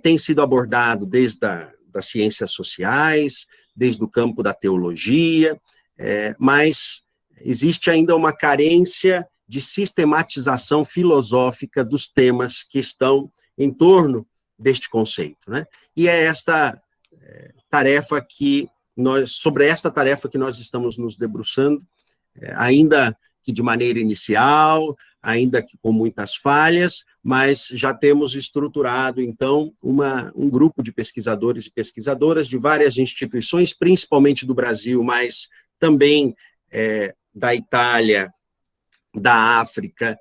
tem sido abordado desde das ciências sociais, desde o campo da teologia, mas existe ainda uma carência de sistematização filosófica dos temas que estão em torno deste conceito, né? E é esta tarefa sobre esta tarefa que nós estamos nos debruçando, ainda que de maneira inicial, ainda que com muitas falhas, mas já temos estruturado, então, um grupo de pesquisadores e pesquisadoras de várias instituições, principalmente do Brasil, mas também da Itália, da África,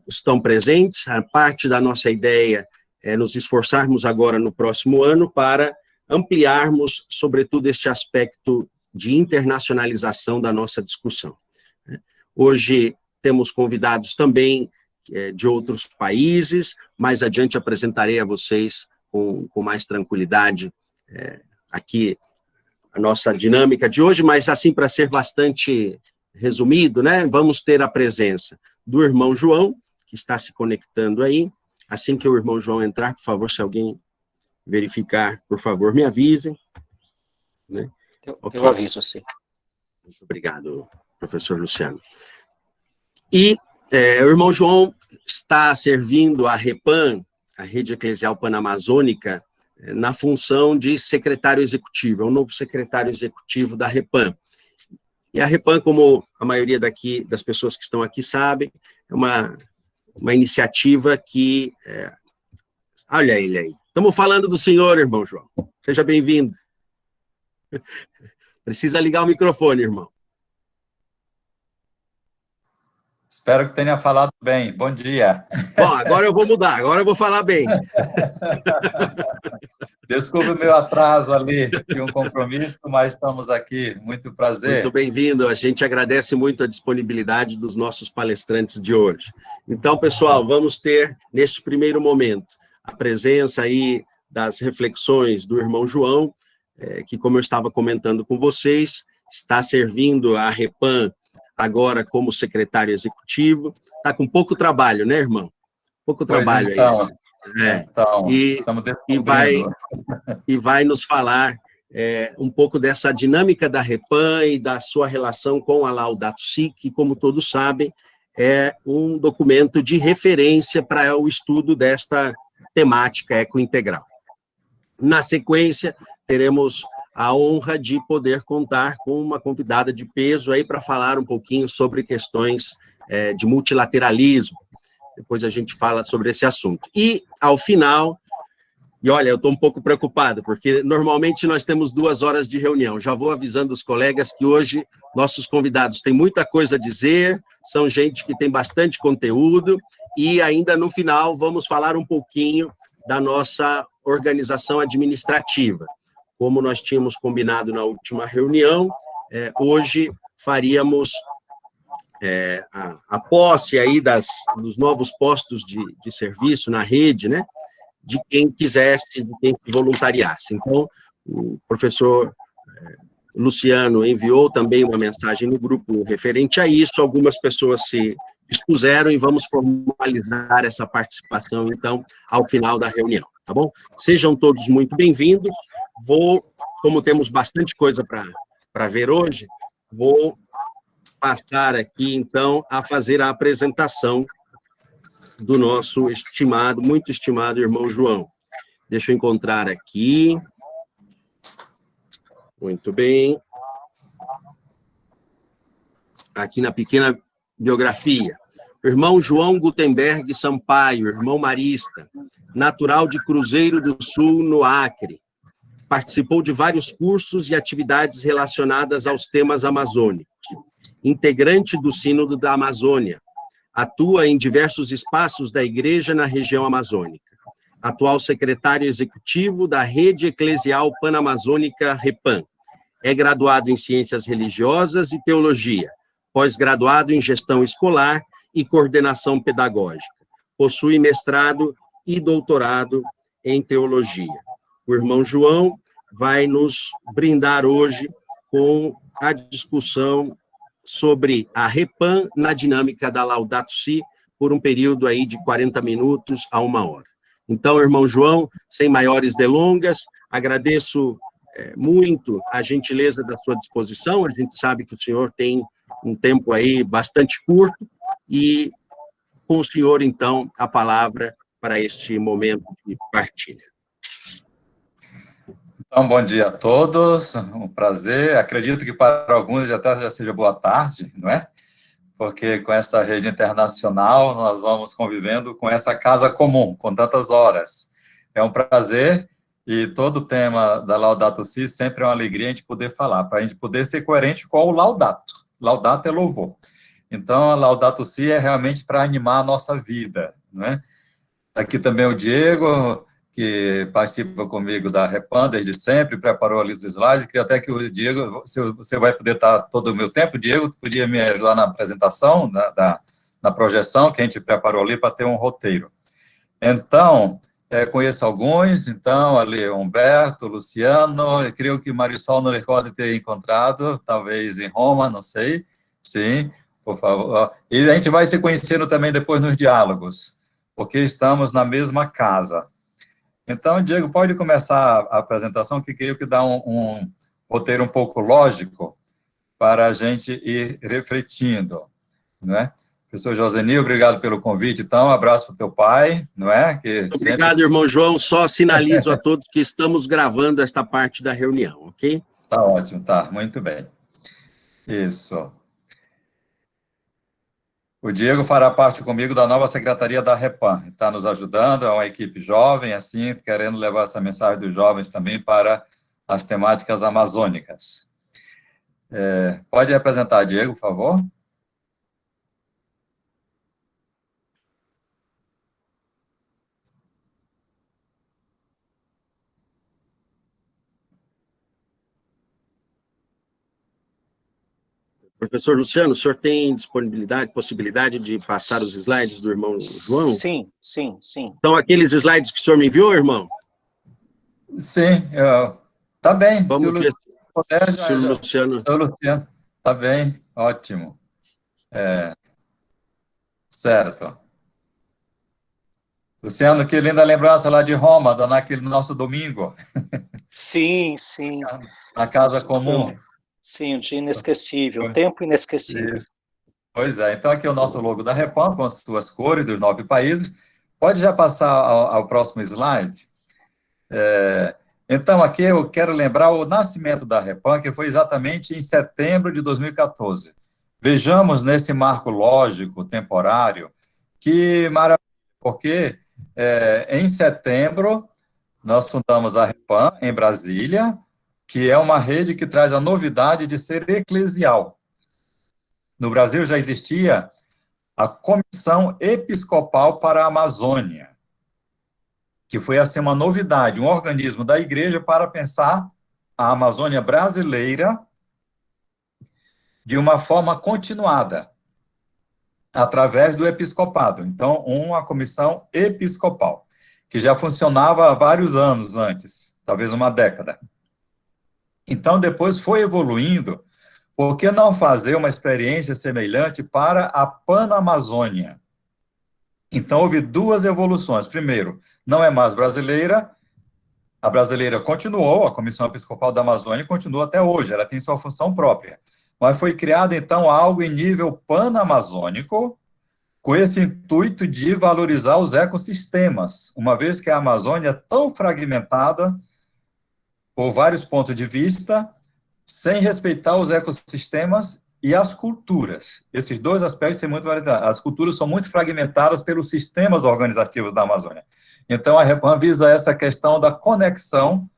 estão presentes. A parte da nossa ideia é nos esforçarmos agora no próximo ano para ampliarmos, sobretudo, este aspecto de internacionalização da nossa discussão. Hoje temos convidados também de outros países, mais adiante apresentarei a vocês com mais tranquilidade aqui a nossa dinâmica de hoje, mas assim, para ser bastante resumido, né, vamos ter a presença do irmão João, que está se conectando aí. Assim que o irmão João entrar, por favor, se alguém verificar, por favor, me avisem. Né? Eu aviso, sim. Muito obrigado, professor Luciano. E o irmão João está servindo a REPAN, a Rede Eclesial Panamazônica, na função de secretário executivo, é o novo secretário executivo da REPAN. E a REPAN, como a maioria das pessoas que estão aqui sabem, é uma iniciativa que... olha ele aí. Estamos falando do senhor, irmão João. Seja bem-vindo. Precisa ligar o microfone, irmão. Espero que tenha falado bem. Bom dia. Bom, agora eu vou mudar, agora eu vou falar bem. Desculpe o meu atraso ali, tinha um compromisso, mas estamos aqui. Muito prazer. Muito bem-vindo. A gente agradece muito a disponibilidade dos nossos palestrantes de hoje. Então, pessoal, vamos ter, neste primeiro momento, a presença aí das reflexões do irmão João, que, como eu estava comentando com vocês, está servindo a REPAN agora como secretário executivo. Está com pouco trabalho, né, irmão? Pouco trabalho então, é isso. Então, estamos e vai nos falar um pouco dessa dinâmica da REPAN e da sua relação com a Laudato Si, que, como todos sabem, é um documento de referência para o estudo desta temática ecointegral. Na sequência, teremos a honra de poder contar com uma convidada de peso aí para falar um pouquinho sobre questões de multilateralismo. Depois a gente fala sobre esse assunto. E, ao final, e olha, eu estou um pouco preocupado, porque normalmente nós temos 2 horas de reunião. Já vou avisando os colegas que hoje nossos convidados têm muita coisa a dizer, são gente que tem bastante conteúdo, e ainda no final vamos falar um pouquinho da nossa organização administrativa. Como nós tínhamos combinado na última reunião, hoje faríamos a posse aí dos novos postos de serviço na rede, né, de quem quisesse, de quem se voluntariasse. Então, o professor Luciano enviou também uma mensagem no grupo referente a isso, algumas pessoas se dispuseram e vamos formalizar essa participação, então, ao final da reunião, tá bom? Sejam todos muito bem-vindos. Como temos bastante coisa para ver hoje, vou passar aqui, então, a fazer a apresentação do nosso muito estimado irmão João. Deixa eu encontrar aqui. Muito bem. Aqui na pequena biografia. Irmão João Gutenberg Sampaio, irmão marista, natural de Cruzeiro do Sul, no Acre. Participou de vários cursos e atividades relacionadas aos temas amazônicos. Integrante do Sínodo da Amazônia. Atua em diversos espaços da Igreja na região amazônica. Atual secretário executivo da Rede Eclesial Panamazônica REPAN. É graduado em Ciências Religiosas e Teologia. Pós-graduado em Gestão Escolar e Coordenação Pedagógica. Possui mestrado e doutorado em Teologia. O irmão João vai nos brindar hoje com a discussão sobre a REPAN na dinâmica da Laudato Si, por um período aí de 40 minutos a 1 hora. Então, irmão João, sem maiores delongas, agradeço muito a gentileza da sua disposição. A gente sabe que o senhor tem um tempo aí bastante curto, e com o senhor, então, a palavra para este momento de partilha. Então, bom dia a todos, um prazer. Acredito que para alguns já seja boa tarde, não é? Porque com essa rede internacional nós vamos convivendo com essa casa comum, com tantas horas. É um prazer, e todo o tema da Laudato Si sempre é uma alegria a gente poder falar, para a gente poder ser coerente com o Laudato. Laudato é louvor. Então, a Laudato Si é realmente para animar a nossa vida, não é? Aqui também o Diego, que participa comigo da Repan desde sempre, preparou ali os slides. Queria até que o Diego, se você vai poder estar todo o meu tempo, Diego, podia me ajudar na apresentação, na projeção que a gente preparou ali para ter um roteiro. Então, conheço alguns, então, ali Humberto, Luciano, eu creio que Marisol não recorda ter encontrado, talvez em Roma, não sei, sim, por favor. E a gente vai se conhecendo também depois nos diálogos, porque estamos na mesma casa. Então, Diego, pode começar a apresentação, que creio que dá um roteiro um pouco lógico para a gente ir refletindo, não é? Professor Josenil, obrigado pelo convite, então, um abraço para o teu pai, não é? Obrigado, irmão João, só sinalizo a todos que estamos gravando esta parte da reunião, ok? Tá ótimo, tá, muito bem. Isso. O Diego fará parte comigo da nova secretaria da Repan, está nos ajudando, é uma equipe jovem, assim, querendo levar essa mensagem dos jovens também para as temáticas amazônicas. Pode apresentar, Diego, por favor? Professor Luciano, o senhor tem disponibilidade, possibilidade de passar os slides do irmão João? Sim. Então, aqueles slides que o senhor me enviou, irmão? Sim, tá bem. Vamos ver se o Luciano... Seu Luciano, tá bem, ótimo. Certo. Luciano, que linda lembrança lá de Roma, naquele nosso domingo. Sim. Na casa comum. Sim, um dia inesquecível, tempo inesquecível. Isso. Pois é, então aqui é o nosso logo da Repan, com as suas cores dos 9 países. Pode já passar ao próximo slide? Então, aqui eu quero lembrar o nascimento da Repan, que foi exatamente em setembro de 2014. Vejamos nesse marco lógico, temporário, que maravilha, porque em setembro nós fundamos a Repan em Brasília, que é uma rede que traz a novidade de ser eclesial. No Brasil já existia a Comissão Episcopal para a Amazônia, que foi assim uma novidade, um organismo da igreja para pensar a Amazônia brasileira de uma forma continuada, através do episcopado. Então, uma comissão episcopal, que já funcionava há vários anos antes, talvez uma década. Então, depois foi evoluindo. Por que não fazer uma experiência semelhante para a Panamazônia? Então, houve duas evoluções. Primeiro, não é mais brasileira, a brasileira continuou, a Comissão Episcopal da Amazônia continua até hoje, ela tem sua função própria. Mas foi criado, então, algo em nível panamazônico, com esse intuito de valorizar os ecossistemas, uma vez que a Amazônia é tão fragmentada, por vários pontos de vista, sem respeitar os ecossistemas e as culturas. Esses dois aspectos são muito variados. As culturas são muito fragmentadas pelos sistemas organizativos da Amazônia. Então, a Repan visa essa questão da conexão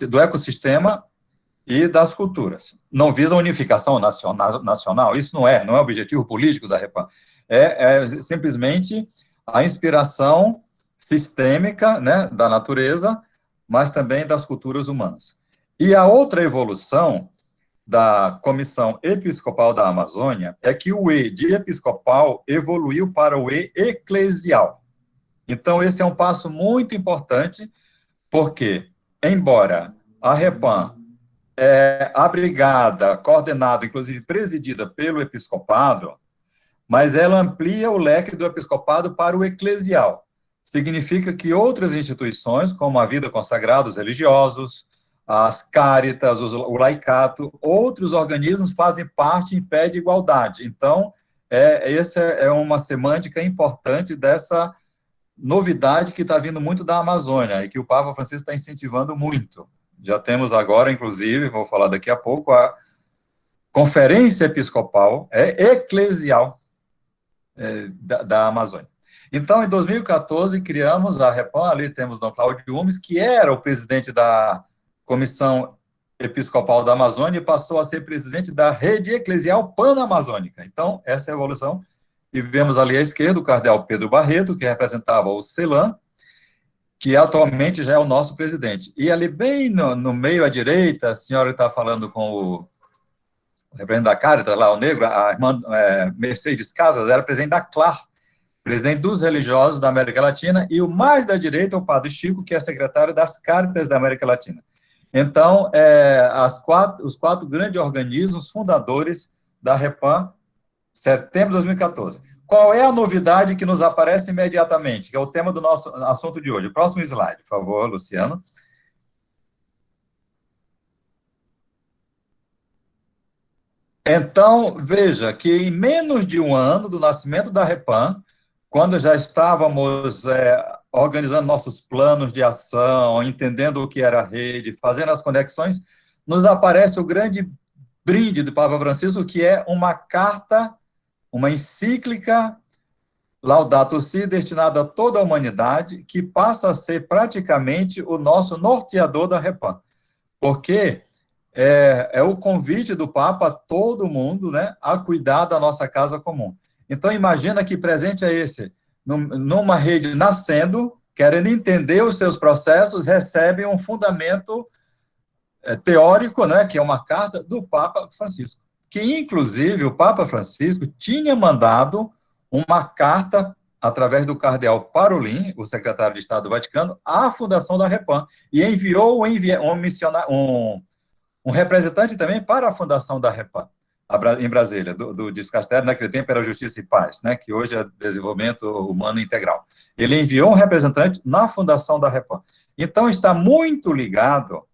do ecossistema e das culturas. Não visa a unificação nacional, isso não é o objetivo político da Repan. É simplesmente a inspiração sistêmica, né, da natureza, mas também das culturas humanas. E a outra evolução da Comissão Episcopal da Amazônia é que o E de episcopal evoluiu para o E eclesial. Então, esse é um passo muito importante, porque, embora a Repan abrigada, coordenada, inclusive presidida pelo episcopado, mas ela amplia o leque do episcopado para o eclesial. significa que outras instituições, como a vida consagrada, os religiosos, as cáritas, o laicato, outros organismos fazem parte em pé de igualdade. Então, essa é uma semântica importante dessa novidade que está vindo muito da Amazônia e que o Papa Francisco está incentivando muito. Já temos agora, inclusive, vou falar daqui a pouco, a Conferência Episcopal Eclesial da Amazônia. Então, em 2014, criamos a REPAM, ali temos Dom Cláudio Umes, que era o presidente da Comissão Episcopal da Amazônia e passou a ser presidente da Rede Eclesial Pan-Amazônica. Então, essa é a evolução. E vemos ali à esquerda o cardeal Pedro Barreto, que representava o CELAM, que atualmente já é o nosso presidente. E ali bem no meio à direita, a senhora está falando com o representante da Cáritas, lá o negro, a irmã Mercedes Casas, era presidente da CLAR, presidente dos religiosos da América Latina, e o mais da direita, o padre Chico, que é secretário das Cáritas da América Latina. Então, os quatro grandes organismos fundadores da REPAM, setembro de 2014. Qual é a novidade que nos aparece imediatamente, que é o tema do nosso assunto de hoje? Próximo slide, por favor, Luciano. Então, veja que em menos de um ano do nascimento da REPAM, quando já estávamos organizando nossos planos de ação, entendendo o que era a rede, fazendo as conexões, nos aparece o grande brinde do Papa Francisco, que é uma carta, uma encíclica, Laudato Si, destinada a toda a humanidade, que passa a ser praticamente o nosso norteador da REPAM. Porque é o convite do Papa a todo mundo, né, a cuidar da nossa casa comum. Então, imagina que presente é esse, numa rede nascendo, querendo entender os seus processos, recebe um fundamento teórico, né, que é uma carta do Papa Francisco, que, inclusive, o Papa Francisco tinha mandado uma carta, através do cardeal Parolin, o secretário de Estado do Vaticano, à Fundação da REPAM, e enviou um representante também para a Fundação da REPAM, em Brasília, do Discastério, naquele tempo era Justiça e Paz, né, que hoje é Desenvolvimento Humano Integral. Ele enviou um representante na Fundação da REPAM. Então, está muito ligado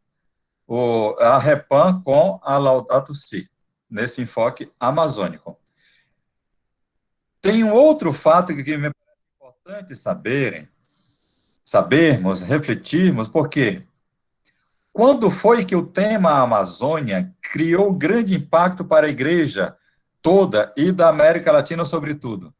a REPAM com a Laudato Si, nesse enfoque amazônico. Tem um outro fato que me parece importante sabermos, refletirmos, porque quando foi que o tema Amazônia criou grande impacto para a igreja toda e da América Latina, sobretudo?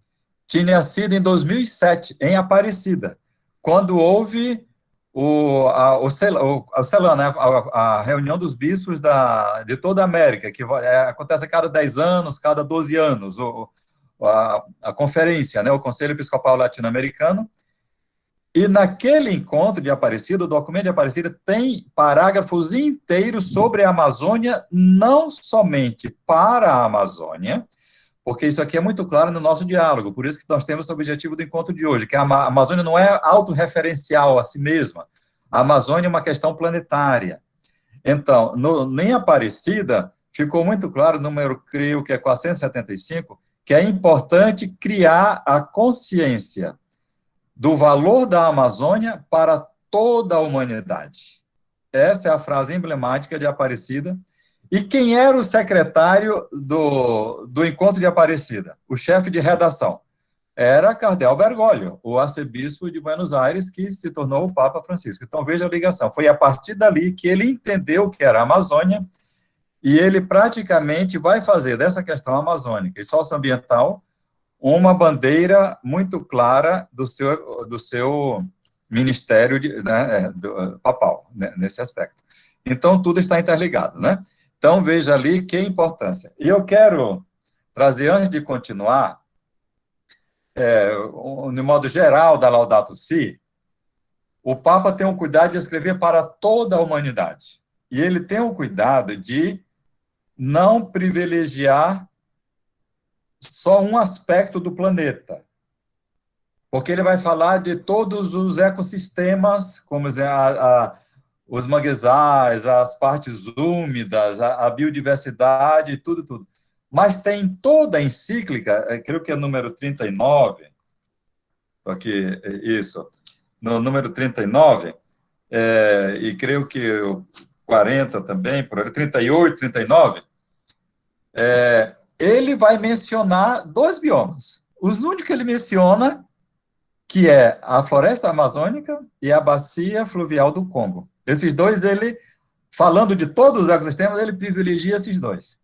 Tinha sido em 2007, em Aparecida, quando houve o CELAM, né, a reunião dos bispos de toda a América, que acontece a cada 10 anos, cada 12 anos, a conferência, né, o Conselho Episcopal Latino-Americano. E naquele encontro de Aparecida, o documento de Aparecida tem parágrafos inteiros sobre a Amazônia, não somente para a Amazônia, porque isso aqui é muito claro no nosso diálogo, por isso que nós temos o objetivo do encontro de hoje, que a Amazônia não é autorreferencial a si mesma, a Amazônia é uma questão planetária. Então, em Aparecida, ficou muito claro, número, creio que é 475, que é importante criar a consciência do valor da Amazônia para toda a humanidade. Essa é a frase emblemática de Aparecida. E quem era o secretário do encontro de Aparecida? O chefe de redação. Era cardeal Bergoglio, o arcebispo de Buenos Aires, que se tornou o Papa Francisco. Então, veja a ligação. Foi a partir dali que ele entendeu o que era a Amazônia e ele praticamente vai fazer dessa questão amazônica e socioambiental uma bandeira muito clara do seu ministério papal, né, nesse aspecto. Então, tudo está interligado, né? Então, veja ali que importância. E eu quero trazer, antes de continuar, no modo geral da Laudato Si, o Papa tem o cuidado de escrever para toda a humanidade. E ele tem o cuidado de não privilegiar só um aspecto do planeta, porque ele vai falar de todos os ecossistemas, como os manguezais, as partes úmidas, a biodiversidade, tudo. Mas tem toda a encíclica, creio que é número 39, aqui, isso, no número 39, e creio que o 40 também, por aí, 38, 39, ele vai mencionar dois biomas. Os únicos que ele menciona, que é a floresta amazônica e a bacia fluvial do Congo. Esses dois, ele, falando de todos os ecossistemas, ele privilegia esses dois.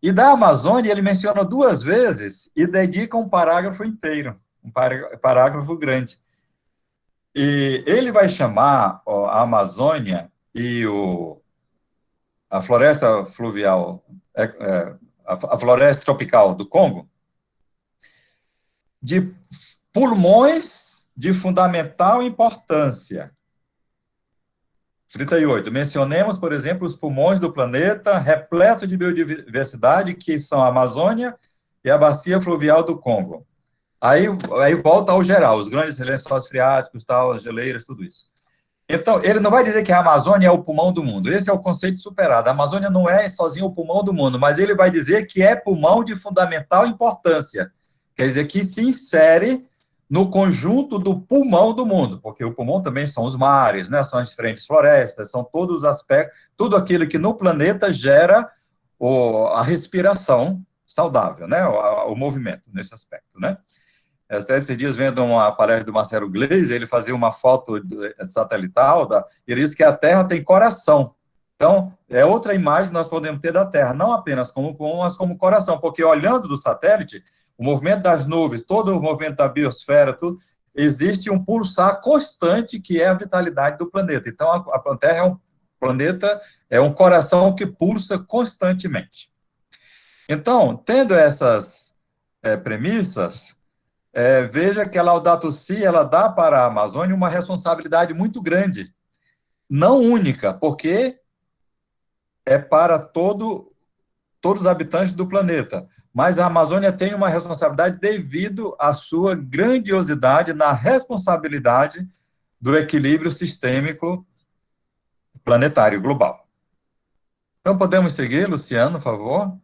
E da Amazônia, ele menciona duas vezes e dedica um parágrafo inteiro, um parágrafo grande. E ele vai chamar a Amazônia e a floresta fluvial, a floresta tropical do Congo, de pulmões de fundamental importância. 38. Mencionemos, por exemplo, os pulmões do planeta repleto de biodiversidade, que são a Amazônia e a bacia fluvial do Congo. Aí volta ao geral, os grandes lençóis freáticos, tal, as geleiras, tudo isso. Então, ele não vai dizer que a Amazônia é o pulmão do mundo. Esse é o conceito superado. A Amazônia não é sozinho o pulmão do mundo, mas ele vai dizer que é pulmão de fundamental importância. Quer dizer, que se insere no conjunto do pulmão do mundo, porque o pulmão também são os mares, né? São as diferentes florestas, são todos os aspectos, tudo aquilo que no planeta gera a respiração saudável, né? O movimento nesse aspecto, né? Até esses dias, vendo uma palestra do Marcelo Gleisi, ele fazia uma foto satelital, ele disse que a Terra tem coração. Então, é outra imagem que nós podemos ter da Terra, não apenas como pulmão, mas como coração, porque olhando do satélite, o movimento das nuvens, todo o movimento da biosfera, tudo, existe um pulsar constante que é a vitalidade do planeta. Então, a Terra é um planeta, é um coração que pulsa constantemente. Então, tendo essas premissas, veja que a Laudato Si, ela dá para a Amazônia uma responsabilidade muito grande, não única, porque é para todos os habitantes do planeta, mas a Amazônia tem uma responsabilidade devido à sua grandiosidade na responsabilidade do equilíbrio sistêmico planetário global. Então, podemos seguir, Luciano, por favor?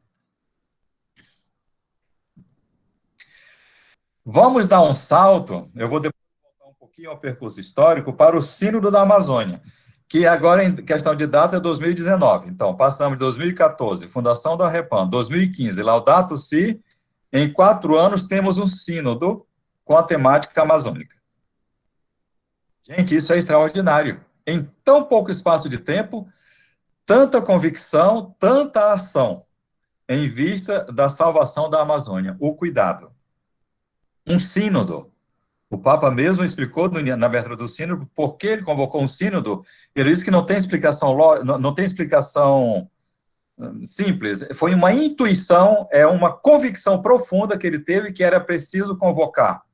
Vamos dar um salto, eu vou depois voltar um pouquinho ao percurso histórico, para o Sínodo da Amazônia, que agora, em questão de datas, é 2019. Então, passamos de 2014, Fundação da Repam, 2015, Laudato Si, em 4 anos temos um sínodo com a temática amazônica. Gente, isso é extraordinário. Em tão pouco espaço de tempo, tanta convicção, tanta ação, em vista da salvação da Amazônia, o cuidado. Um sínodo. O Papa mesmo explicou na abertura do sínodo por que ele convocou um sínodo. Ele disse que não tem explicação simples. Foi uma intuição, uma convicção profunda que ele teve que era preciso convocar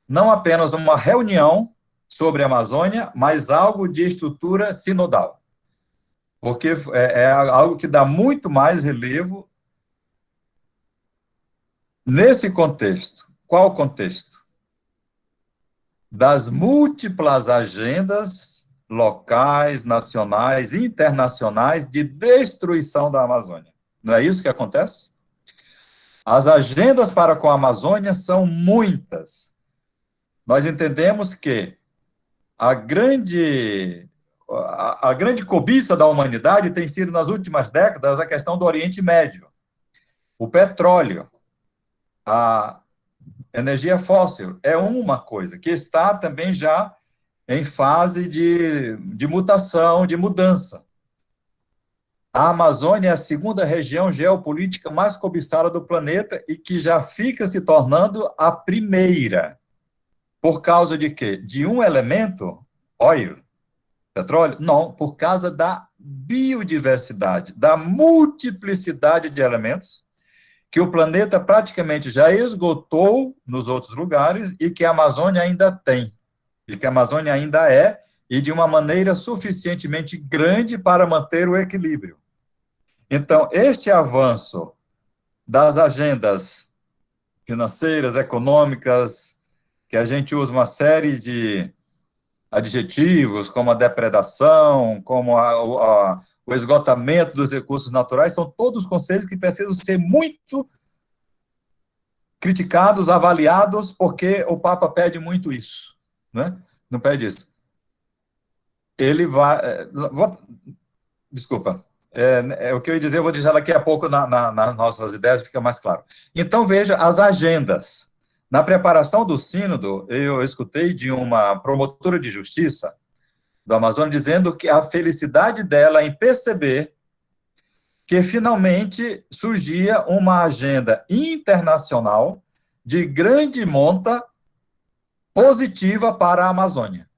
não apenas uma reunião sobre a Amazônia, mas algo de estrutura sinodal. Porque é algo que dá muito mais relevo nesse contexto. Qual o contexto? Das múltiplas agendas locais, nacionais, internacionais de destruição da Amazônia. Não é isso que acontece? As agendas para com a Amazônia são muitas. Nós entendemos que a grande cobiça da humanidade tem sido, nas últimas décadas, a questão do Oriente Médio. O petróleo, a energia fóssil é uma coisa que está também já em fase de mutação, de mudança. A Amazônia é a segunda região geopolítica mais cobiçada do planeta e que já fica se tornando a primeira. Por causa de quê? De um elemento, óleo, petróleo? Não, por causa da biodiversidade, da multiplicidade de elementos que o planeta praticamente já esgotou nos outros lugares e que a Amazônia ainda tem, e que a Amazônia ainda é, e de uma maneira suficientemente grande para manter o equilíbrio. Então, este avanço das agendas financeiras, econômicas, que a gente usa uma série de adjetivos, como a depredação, como o esgotamento dos recursos naturais, são todos conceitos que precisam ser muito criticados, avaliados, porque o Papa pede muito isso, né? não pede isso. Ele vai... desculpa. O que eu ia dizer, eu vou dizer daqui a pouco nas nossas ideias, fica mais claro. Então, veja as agendas. Na preparação do sínodo, eu escutei de uma promotora de justiça do Amazonas dizendo que a felicidade dela em perceber que finalmente surgia uma agenda internacional de grande monta positiva para a Amazônia,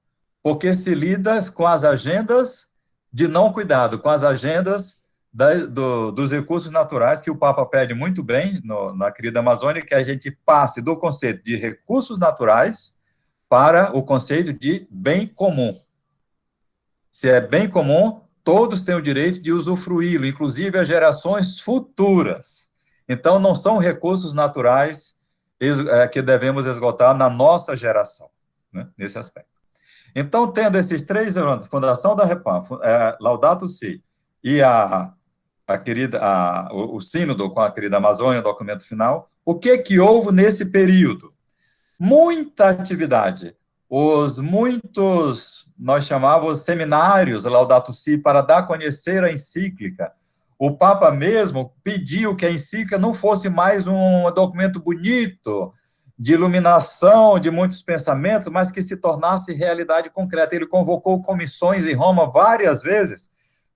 porque se lida com as agendas de não cuidado, com as agendas dos recursos naturais, que o Papa pede muito bem na querida Amazônia, que a gente passe do conceito de recursos naturais para o conceito de bem comum. Se é bem comum, todos têm o direito de usufruí-lo, inclusive as gerações futuras. Então, não são recursos naturais que devemos esgotar na nossa geração, né, nesse aspecto. Então, tendo esses três, Fundação da Repam, Laudato Si, e o sínodo com a querida Amazônia, o documento final, o que houve nesse período? Muita atividade. Nós chamávamos seminários Laudato Si, para dar a conhecer a encíclica. O Papa mesmo pediu que a encíclica não fosse mais um documento bonito, de iluminação de muitos pensamentos, mas que se tornasse realidade concreta. Ele convocou comissões em Roma várias vezes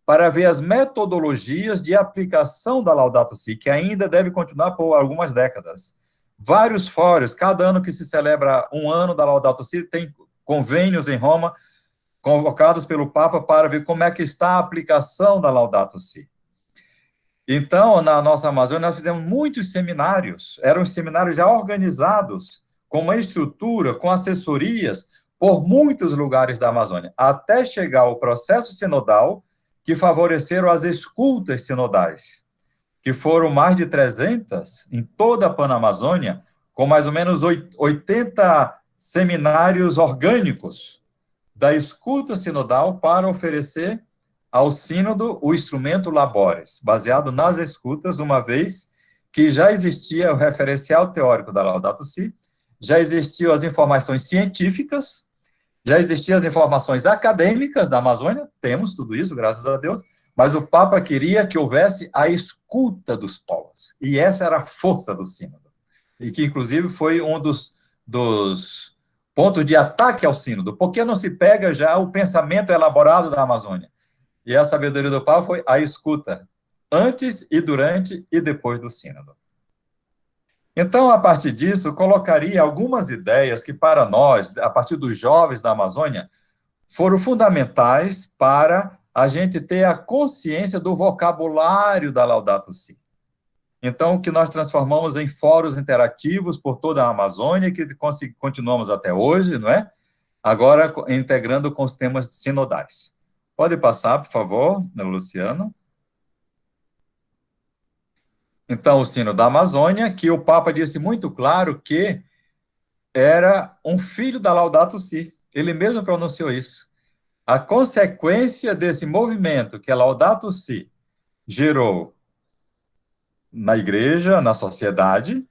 para ver as metodologias de aplicação da Laudato Si, que ainda deve continuar por algumas décadas. Vários fóruns, cada ano que se celebra um ano da Laudato Si, tem convênios em Roma, convocados pelo Papa para ver como é que está a aplicação da Laudato Si. Então, na nossa Amazônia, nós fizemos muitos seminários, eram seminários já organizados, com uma estrutura, com assessorias, por muitos lugares da Amazônia, até chegar ao processo sinodal, que favoreceram as escutas sinodais, que foram mais de 300 em toda a Panamazônia, com mais ou menos 80 seminários orgânicos da escuta sinodal para oferecer ao sínodo o instrumento Labores, baseado nas escutas, uma vez que já existia o referencial teórico da Laudato Si, já existiam as informações científicas, já existiam as informações acadêmicas da Amazônia, temos tudo isso, graças a Deus, mas o Papa queria que houvesse a escuta dos povos, e essa era a força do sínodo, e que, inclusive, foi um dos pontos de ataque ao sínodo, porque não se pega já o pensamento elaborado da Amazônia, e a sabedoria do Papa foi a escuta, antes e durante e depois do sínodo. Então, a partir disso, colocaria algumas ideias que, para nós, a partir dos jovens da Amazônia, foram fundamentais para a gente ter a consciência do vocabulário da Laudato Si. Então, o que nós transformamos em fóruns interativos por toda a Amazônia, que continuamos até hoje, não é? Agora, integrando com os temas sinodais. Pode passar, por favor, Luciano. Então, o Sínodo da Amazônia, que o Papa disse muito claro que era um filho da Laudato Si. Ele mesmo pronunciou isso. A consequência desse movimento que a Laudato Si gerou na igreja, na sociedade,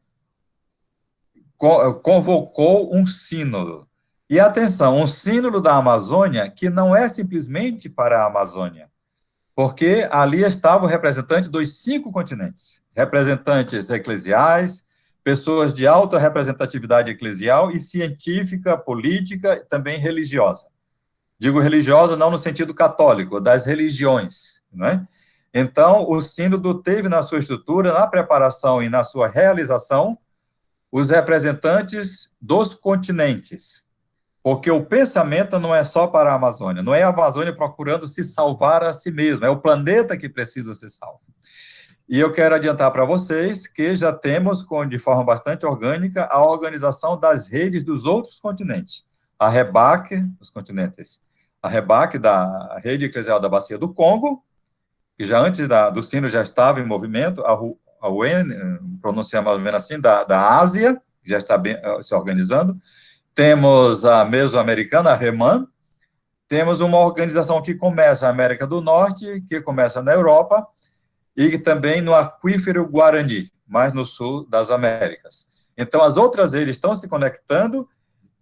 convocou um sínodo. E atenção, um sínodo da Amazônia que não é simplesmente para a Amazônia, porque ali estavam representantes dos 5 continentes, representantes eclesiais, pessoas de alta representatividade eclesial e científica, política e também religiosa. Digo religiosa não no sentido católico, das religiões, não é? Então, o sínodo teve na sua estrutura, na preparação e na sua realização, os representantes dos continentes, porque o pensamento não é só para a Amazônia, não é a Amazônia procurando se salvar a si mesma, é o planeta que precisa ser salvo. E eu quero adiantar para vocês que já temos, de forma bastante orgânica, a organização das redes dos outros continentes. A REBAC, os continentes, a REBAC da Rede Eclesial da Bacia do Congo, que já antes do Sínodo já estava em movimento, a UN, pronunciar mais ou menos assim, da Ásia, que já está bem, se organizando. Temos a Mesoamericana, a REMAN, temos uma organização que começa na América do Norte, que começa na Europa, e também no Aquífero Guarani, mais no sul das Américas. Então, as outras redes estão se conectando,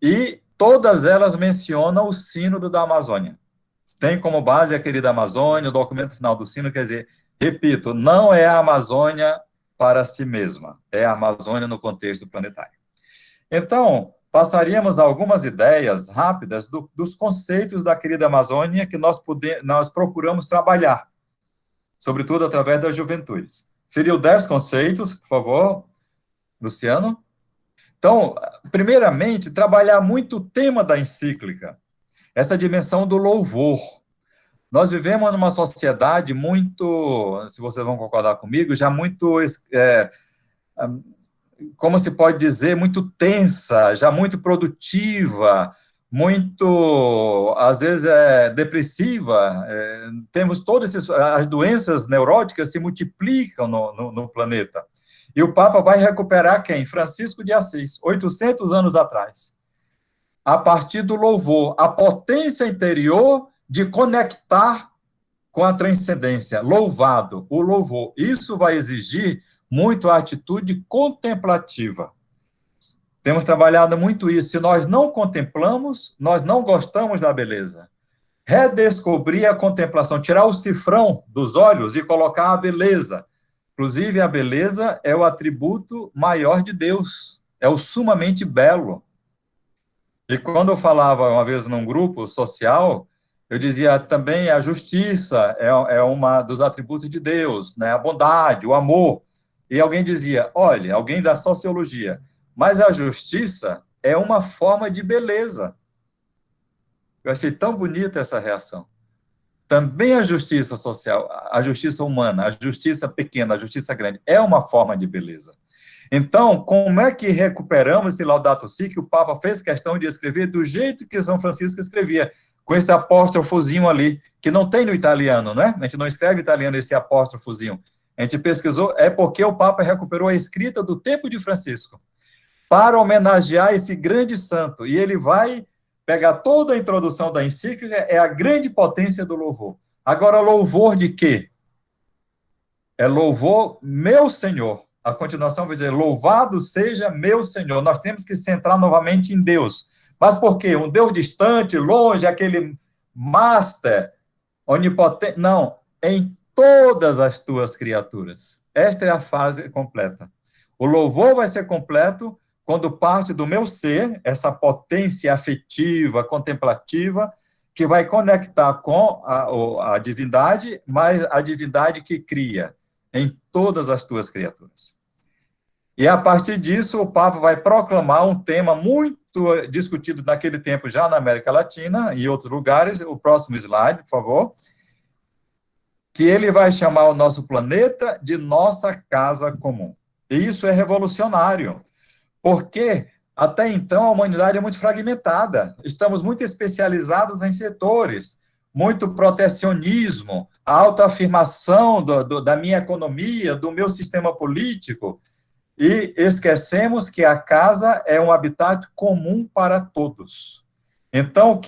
e todas elas mencionam o Sínodo da Amazônia. Tem como base a querida Amazônia, o documento final do Sínodo, quer dizer, repito, não é a Amazônia para si mesma, é a Amazônia no contexto planetário. Então, passaríamos a algumas ideias rápidas dos conceitos da querida Amazônia que nós procuramos trabalhar, sobretudo através das juventudes. Seriam 10 conceitos, por favor, Luciano. Então, primeiramente, trabalhar muito o tema da encíclica, essa dimensão do louvor. Nós vivemos numa sociedade muito, se vocês vão concordar comigo, já muito, como se pode dizer, muito tensa, já muito produtiva, muito, às vezes, depressiva. Temos todas as doenças neuróticas se multiplicam no planeta. E o Papa vai recuperar quem? Francisco de Assis, 800 anos atrás. A partir do louvor, a potência interior de conectar com a transcendência. Louvado, o louvor. Isso vai exigir muito a atitude contemplativa. Temos trabalhado muito isso. Se nós não contemplamos, nós não gostamos da beleza. Redescobrir a contemplação, tirar o cifrão dos olhos e colocar a beleza. Inclusive, a beleza é o atributo maior de Deus, é o sumamente belo. E quando eu falava uma vez num grupo social, eu dizia também a justiça é uma dos atributos de Deus, né? A bondade, o amor. E alguém dizia, olha, alguém da sociologia, mas a justiça é uma forma de beleza. Eu achei tão bonita essa reação. Também a justiça social, a justiça humana, a justiça pequena, a justiça grande, é uma forma de beleza. Então, como é que recuperamos esse Laudato Si, que o Papa fez questão de escrever do jeito que São Francisco escrevia, com esse apóstrofozinho ali, que não tem no italiano, né? A gente não escreve italiano esse apóstrofozinho. A gente pesquisou, é porque o Papa recuperou a escrita do tempo de Francisco, para homenagear esse grande santo, e ele vai pegar toda a introdução da encíclica, é a grande potência do louvor. Agora, louvor de quê? É louvor, meu Senhor. A continuação vai dizer, louvado seja meu Senhor. Nós temos que centrar novamente em Deus. Mas por quê? Um Deus distante, longe, aquele master, onipotente? Não, em todas as tuas criaturas. Esta é a fase completa. O louvor vai ser completo quando parte do meu ser, essa potência afetiva, contemplativa, que vai conectar com a divindade, mas a divindade que cria em todas as tuas criaturas. E, a partir disso, o Papa vai proclamar um tema muito discutido naquele tempo já na América Latina e em outros lugares, o próximo slide, por favor, que ele vai chamar o nosso planeta de nossa casa comum. E isso é revolucionário, porque até então a humanidade é muito fragmentada, estamos muito especializados em setores, muito protecionismo, a autoafirmação da minha economia, do meu sistema político, e esquecemos que a casa é um habitat comum para todos. Então,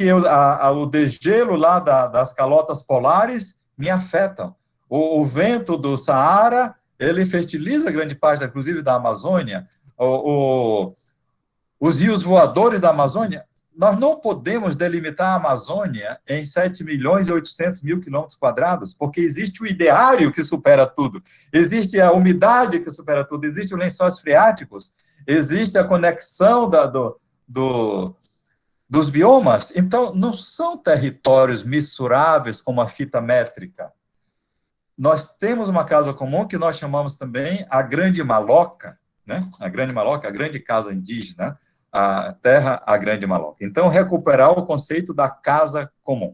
o degelo lá das calotas polares me afetam. O vento do Saara, ele fertiliza grande parte, inclusive, da Amazônia. Os rios voadores da Amazônia, nós não podemos delimitar a Amazônia em 7.800.000 quilômetros quadrados, porque existe o ideário que supera tudo, existe a umidade que supera tudo, existe os lençóis freáticos, existe a conexão dos biomas. Então, não são territórios mensuráveis como a fita métrica. Nós temos uma casa comum que nós chamamos também a Grande Maloca, né? A Grande Maloca, a grande casa indígena, a terra, a Grande Maloca. Então, recuperar o conceito da casa comum.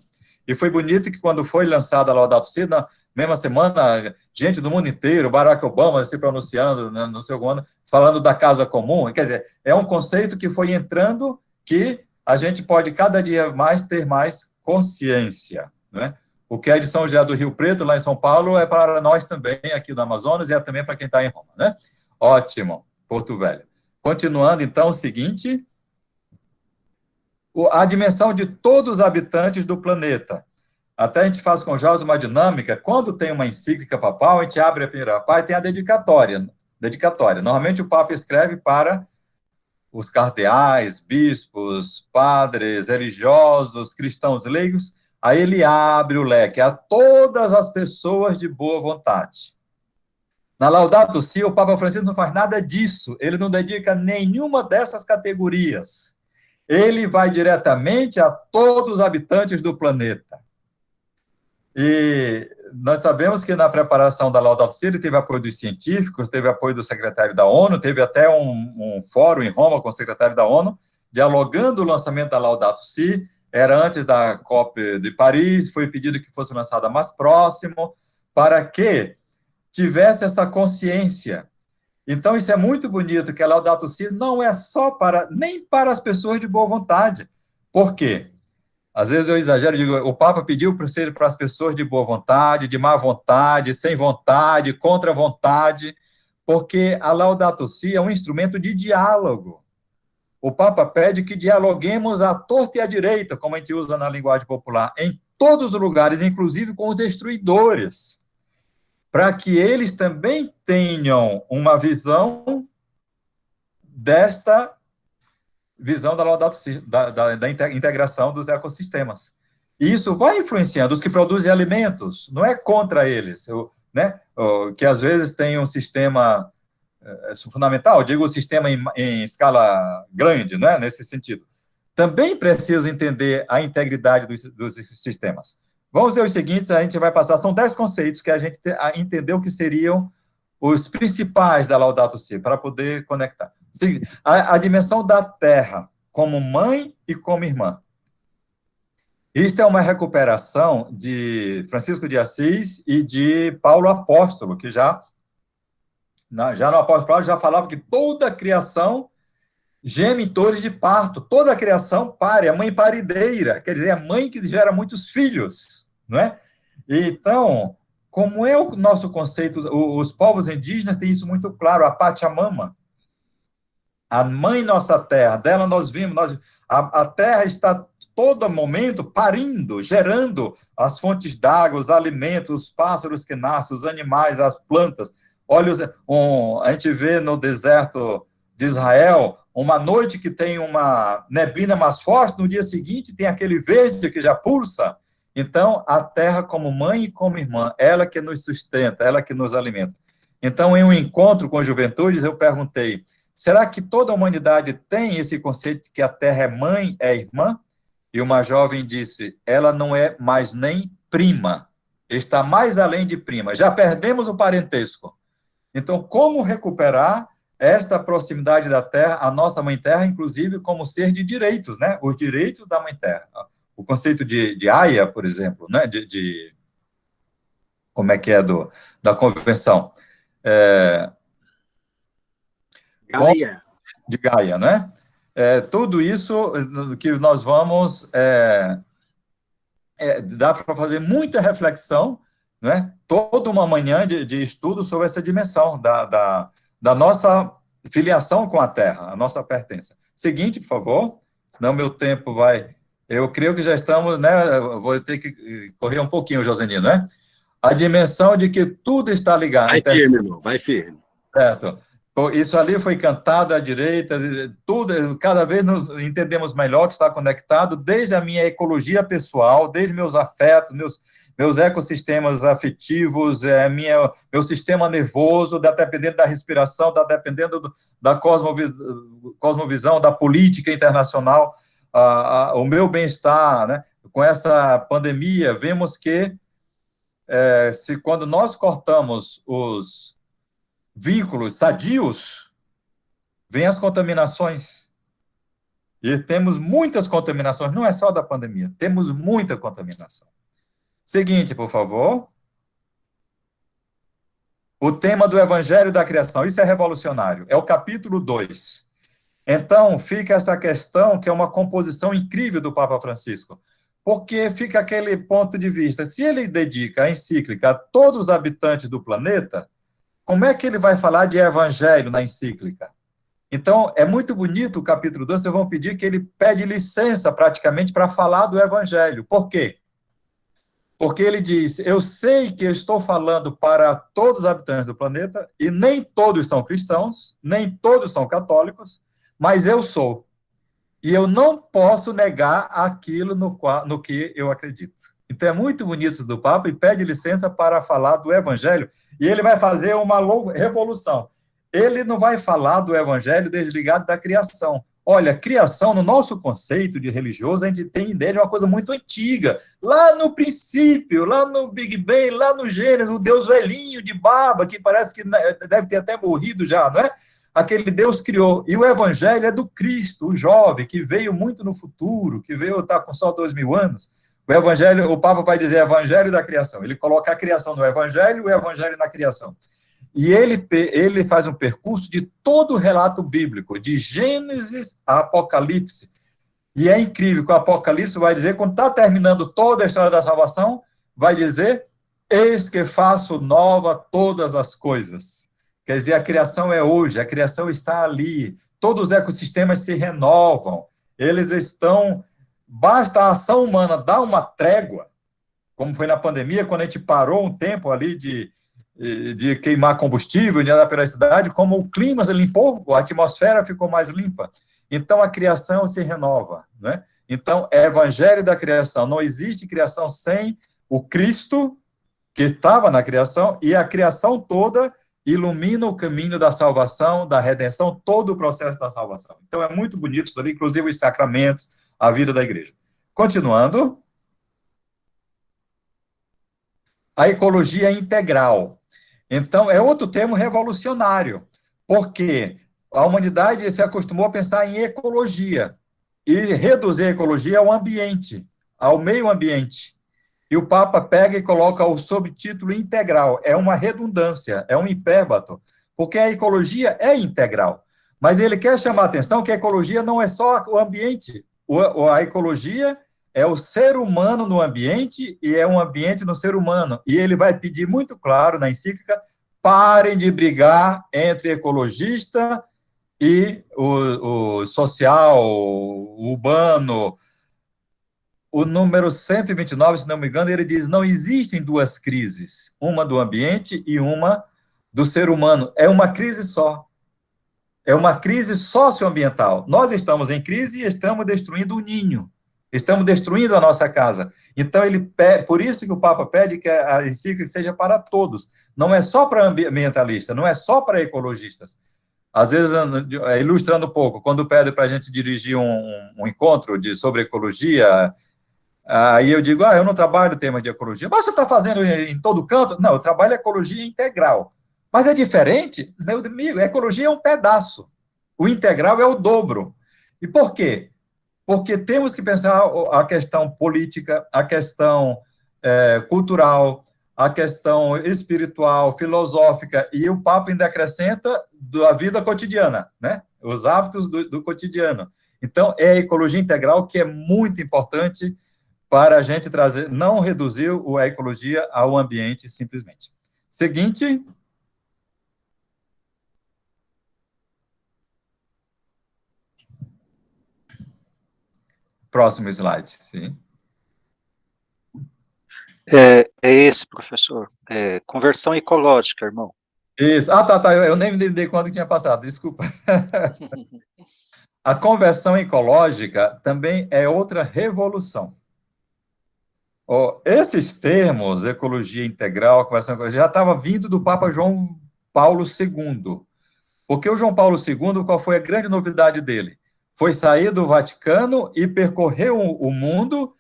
E foi bonito que quando foi lançada a Laudato Si, na mesma semana, gente do mundo inteiro, Barack Obama se pronunciando, no seu ano, falando da casa comum. Quer dizer, é um conceito que foi entrando, que a gente pode cada dia mais ter mais consciência, né? O que é de São José do Rio Preto, lá em São Paulo, é para nós também, aqui do Amazonas, e é também para quem está em Roma, né? Ótimo, Porto Velho. Continuando, então, o seguinte, a dimensão de todos os habitantes do planeta. Até a gente faz com o Jorge uma dinâmica, quando tem uma encíclica papal, a gente abre a primeira parte e tem a dedicatória. Normalmente o Papa escreve para os cardeais, bispos, padres, religiosos, cristãos leigos, aí ele abre o leque a todas as pessoas de boa vontade. Na Laudato Si, o Papa Francisco não faz nada disso, ele não dedica nenhuma dessas categorias. Ele vai diretamente a todos os habitantes do planeta. E nós sabemos que na preparação da Laudato Si, ele teve apoio dos científicos, teve apoio do secretário da ONU, teve até um fórum em Roma com o secretário da ONU, dialogando o lançamento da Laudato Si, era antes da COP de Paris, foi pedido que fosse lançada mais próximo, para que tivesse essa consciência. Então, isso é muito bonito, que a Laudato Si não é só nem para as pessoas de boa vontade. Por quê? Às vezes eu exagero, digo, o Papa pediu para ser para as pessoas de boa vontade, de má vontade, sem vontade, contra vontade, porque a Laudato Si é um instrumento de diálogo. O Papa pede que dialoguemos à torta e à direita, como a gente usa na linguagem popular, em todos os lugares, inclusive com os destruidores, para que eles também tenham uma visão desta visão da Laudato Si, da integração dos ecossistemas. E isso vai influenciando os que produzem alimentos, não é contra eles, né, que às vezes tem um sistema fundamental, digo o sistema em escala grande, né, nesse sentido. Também preciso entender a integridade dos sistemas. Vamos ver os seguintes, a gente vai passar, são 10 conceitos que a gente entendeu que seriam os principais da Laudato Si, para poder conectar. A dimensão da Terra, como mãe e como irmã. Isto é uma recuperação de Francisco de Assis e de Paulo Apóstolo, que já no Apóstolo Paulo já falava que toda a criação geme em dores de parto, toda a criação pare, a mãe parideira, quer dizer, a mãe que gera muitos filhos, não é? Então, como é o nosso conceito, os povos indígenas têm isso muito claro, a Pachamama, a mãe nossa terra, dela nós vimos, a terra está todo momento parindo, gerando as fontes d'água, os alimentos, os pássaros que nascem, os animais, as plantas. Olha, a gente vê no deserto de Israel, uma noite que tem uma neblina mais forte, no dia seguinte tem aquele verde que já pulsa. Então, a terra como mãe e como irmã, ela que nos sustenta, ela que nos alimenta. Então, em um encontro com juventudes, eu perguntei, será que toda a humanidade tem esse conceito de que a terra é mãe, é irmã? E uma jovem disse, ela não é mais nem prima, está mais além de prima, já perdemos o parentesco. Então, como recuperar esta proximidade da terra, a nossa mãe terra, inclusive como ser de direitos, né? Os direitos da mãe terra. O conceito de Haia, por exemplo, né? Como é que é da convenção? Gaia. De Gaia, né? Tudo isso que nós vamos... dá para fazer muita reflexão, né? Toda uma manhã de estudo sobre essa dimensão da nossa filiação com a Terra, a nossa pertença. Seguinte, por favor, senão meu tempo vai... Eu creio que já estamos, né? Vou ter que correr um pouquinho, Josenino, né? A dimensão de que tudo está ligado. Vai firme, irmão, vai firme. Certo. Isso ali foi cantado à direita, tudo, cada vez nos entendemos melhor que está conectado, desde a minha ecologia pessoal, desde meus afetos, meus ecossistemas afetivos, meu sistema nervoso, dependendo da respiração, dependendo da cosmovisão, da política internacional, o meu bem-estar, né? Com essa pandemia, vemos que quando nós cortamos os vínculos sadios, vêm as contaminações. E temos muitas contaminações, não é só da pandemia, temos muita contaminação. Seguinte, por favor. O tema do Evangelho da Criação, isso é revolucionário, é o capítulo 2. Então, fica essa questão, que é uma composição incrível do Papa Francisco, porque fica aquele ponto de vista, se ele dedica a encíclica a todos os habitantes do planeta, como é que ele vai falar de evangelho na encíclica? Então, é muito bonito o capítulo 2, vocês vão pedir que ele pede licença, praticamente, para falar do evangelho. Por quê? Porque ele diz, eu sei que eu estou falando para todos os habitantes do planeta, e nem todos são cristãos, nem todos são católicos, mas eu sou. E eu não posso negar aquilo no que eu acredito. Então, é muito bonito isso do Papa, e pede licença para falar do Evangelho, e ele vai fazer uma revolução. Ele não vai falar do Evangelho desligado da criação. Olha, criação, no nosso conceito de religioso, a gente tem ideia de uma coisa muito antiga. Lá no princípio, lá no Big Bang, lá no Gênesis, o Deus velhinho de barba, que parece que deve ter até morrido já, não é? Aquele Deus criou. E o Evangelho é do Cristo, o jovem, que veio muito no futuro, que veio estar com só 2000 anos. O Evangelho, o Papa vai dizer Evangelho da criação. Ele coloca a criação no Evangelho e o Evangelho na criação. E ele faz um percurso de todo o relato bíblico, de Gênesis a Apocalipse. E é incrível que o Apocalipse vai dizer, quando está terminando toda a história da salvação, vai dizer, eis que faço nova todas as coisas. Quer dizer, a criação é hoje, a criação está ali, todos os ecossistemas se renovam, eles estão... Basta a ação humana dar uma trégua, como foi na pandemia, quando a gente parou um tempo ali de queimar combustível, de andar pela cidade, como o clima se limpou, a atmosfera ficou mais limpa. Então, a criação se renova, né? Então, é evangelho da criação. Não existe criação sem o Cristo, que estava na criação, e a criação toda ilumina o caminho da salvação, da redenção, todo o processo da salvação. Então, é muito bonito isso ali, inclusive os sacramentos, a vida da igreja. Continuando. A ecologia integral. Então, é outro termo revolucionário, porque a humanidade se acostumou a pensar em ecologia, e reduzir a ecologia ao ambiente, ao meio ambiente. E o Papa pega e coloca o subtítulo integral. É uma redundância, é um hipérbato, porque a ecologia é integral. Mas ele quer chamar a atenção que a ecologia não é só o ambiente. A ecologia é o ser humano no ambiente e é um ambiente no ser humano. E ele vai pedir muito claro na encíclica, parem de brigar entre ecologista e o social, o urbano. O número 129, se não me engano, ele diz, não existem duas crises, uma do ambiente e uma do ser humano. É uma crise só. É uma crise socioambiental. Nós estamos em crise e estamos destruindo o ninho. Estamos destruindo a nossa casa. Então, por isso que o Papa pede que a encíclica seja para todos. Não é só para ambientalistas, não é só para ecologistas. Às vezes, ilustrando um pouco, quando pede para a gente dirigir um encontro sobre ecologia, aí eu digo, eu não trabalho tema de ecologia. Mas você está fazendo em todo canto? Não, eu trabalho ecologia integral. Mas é diferente? Meu amigo, a ecologia é um pedaço. O integral é o dobro. E por quê? Porque temos que pensar a questão política, a questão cultural, a questão espiritual, filosófica, e o Papa ainda acrescenta da vida cotidiana, né? Os hábitos do cotidiano. Então, é a ecologia integral que é muito importante para a gente trazer, não reduzir a ecologia ao ambiente simplesmente. Seguinte. Próximo slide, sim. É esse, professor. Conversão ecológica, irmão. Isso. Tá. Eu nem me dei conta que tinha passado, desculpa. A conversão ecológica também é outra revolução. Esses termos, ecologia integral, conversão ecológica, já estava vindo do Papa João Paulo II. Porque o João Paulo II, qual foi a grande novidade dele? Foi sair do Vaticano e percorrer o mundo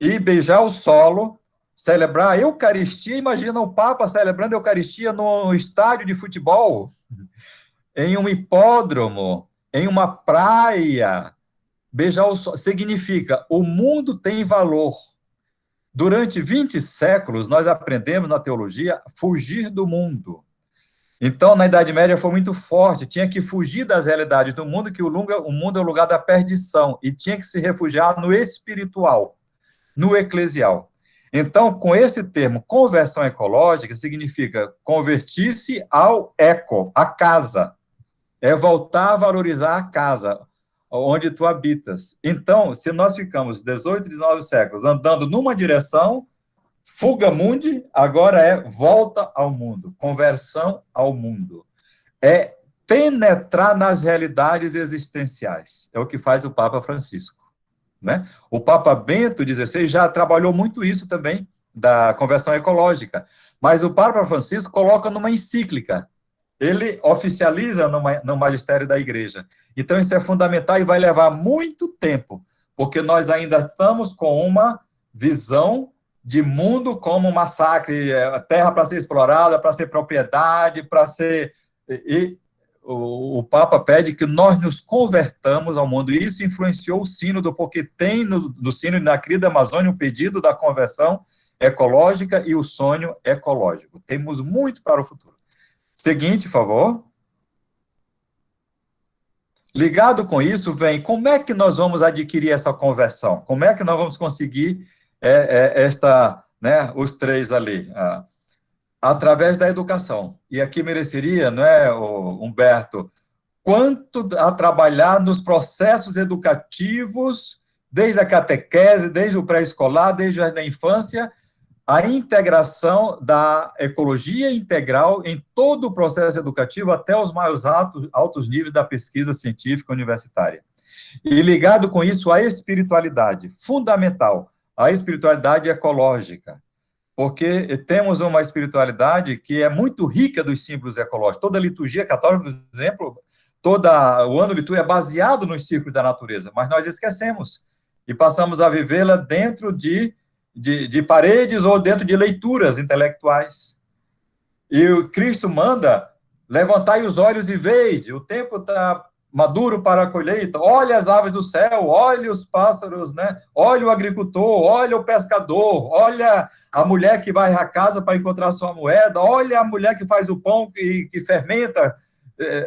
e beijar o solo, celebrar a Eucaristia. Imagina o Papa celebrando a Eucaristia no estádio de futebol, em um hipódromo, em uma praia. Beijar o solo significa o mundo tem valor. Durante 20 séculos, nós aprendemos na teologia fugir do mundo. Então, na Idade Média foi muito forte, tinha que fugir das realidades do mundo, que o mundo é o lugar da perdição, e tinha que se refugiar no espiritual, no eclesial. Então, com esse termo, conversão ecológica, significa convertir-se ao eco, a casa, é voltar a valorizar a casa, onde tu habitas. Então, se nós ficamos 18 e 19 séculos andando numa direção, fuga mundi, agora é volta ao mundo, conversão ao mundo. É penetrar nas realidades existenciais. É o que faz o Papa Francisco, né? O Papa Bento XVI já trabalhou muito isso também, da conversão ecológica, mas o Papa Francisco coloca numa encíclica, ele oficializa no magistério da igreja. Então, isso é fundamental e vai levar muito tempo, porque nós ainda estamos com uma visão de mundo como um massacre, terra para ser explorada, para ser propriedade, para ser... E o Papa pede que nós nos convertamos ao mundo, e isso influenciou o sínodo, porque tem no sínodo, na Cria da Amazônia, um pedido da conversão ecológica e o sonho ecológico. Temos muito para o futuro. Seguinte, por favor. Ligado com isso, vem, como é que nós vamos adquirir essa conversão? Como é que nós vamos conseguir os três ali? Através da educação. E aqui mereceria, não é, Humberto, quanto a trabalhar nos processos educativos, desde a catequese, desde o pré-escolar, desde a infância, a integração da ecologia integral em todo o processo educativo, até os mais altos níveis da pesquisa científica universitária. E ligado com isso, a espiritualidade, fundamental, a espiritualidade ecológica, porque temos uma espiritualidade que é muito rica dos símbolos ecológicos. Toda a liturgia católica, por exemplo, todo o ano litúrgico é baseado nos círculos da natureza, mas nós esquecemos e passamos a vivê-la dentro de paredes ou dentro de leituras intelectuais. E o Cristo manda, levantai os olhos e veide, o tempo está maduro para a colheita, olha as aves do céu, olha os pássaros, né? Olha o agricultor, olha o pescador, olha a mulher que vai à casa para encontrar sua moeda, olha a mulher que faz o pão que fermenta,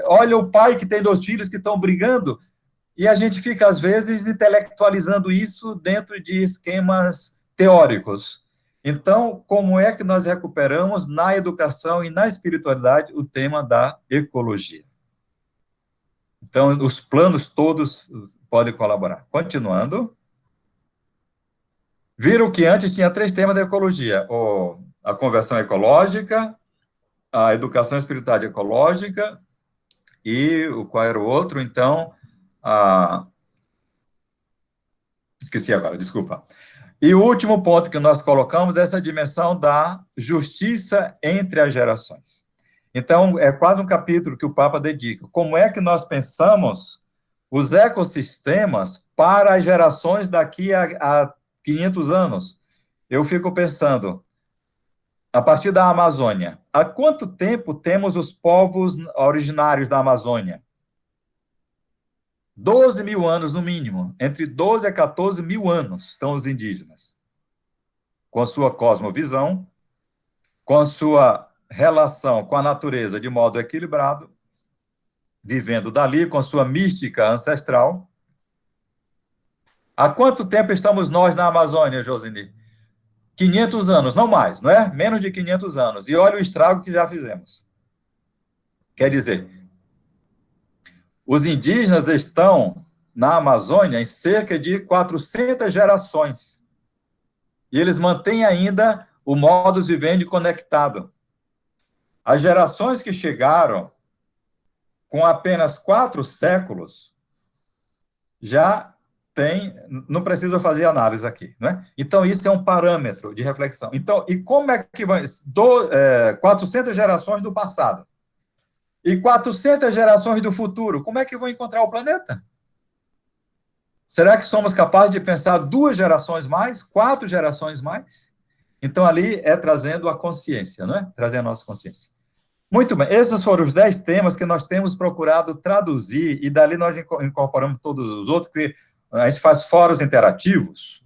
olha o pai que tem 2 filhos que estão brigando, e a gente fica, às vezes, intelectualizando isso dentro de esquemas teóricos. Então, como é que nós recuperamos na educação e na espiritualidade o tema da ecologia? Então, os planos todos podem colaborar. Continuando. Viram que antes tinha 3 temas da ecologia: a conversão ecológica, a educação e espiritualidade ecológica, e qual era o outro, então? Esqueci agora, desculpa. E o último ponto que nós colocamos é essa dimensão da justiça entre as gerações. Então, é quase um capítulo que o Papa dedica. Como é que nós pensamos os ecossistemas para as gerações daqui a 500 anos? Eu fico pensando, a partir da Amazônia, há quanto tempo temos os povos originários da Amazônia? 12 mil anos, no mínimo. Entre 12 a 14 mil anos estão os indígenas. Com a sua cosmovisão, com a sua relação com a natureza de modo equilibrado, vivendo dali, com a sua mística ancestral. Há quanto tempo estamos nós na Amazônia, Josini? 500 anos, não mais, não é? Menos de 500 anos. E olha o estrago que já fizemos. Quer dizer, os indígenas estão na Amazônia em cerca de 400 gerações. E eles mantêm ainda o modus vivendi conectado. As gerações que chegaram com apenas 4 séculos já tem, não precisa fazer análise aqui, né? Então, isso é um parâmetro de reflexão. Então, e como é que vai... 400 gerações do passado e 400 gerações do futuro, como é que vão encontrar o planeta? Será que somos capazes de pensar 2 gerações mais, 4 gerações mais? Então, ali é trazendo a consciência, não é? Trazendo a nossa consciência. Muito bem, esses foram os 10 temas que nós temos procurado traduzir, e dali nós incorporamos todos os outros, porque a gente faz fóruns interativos,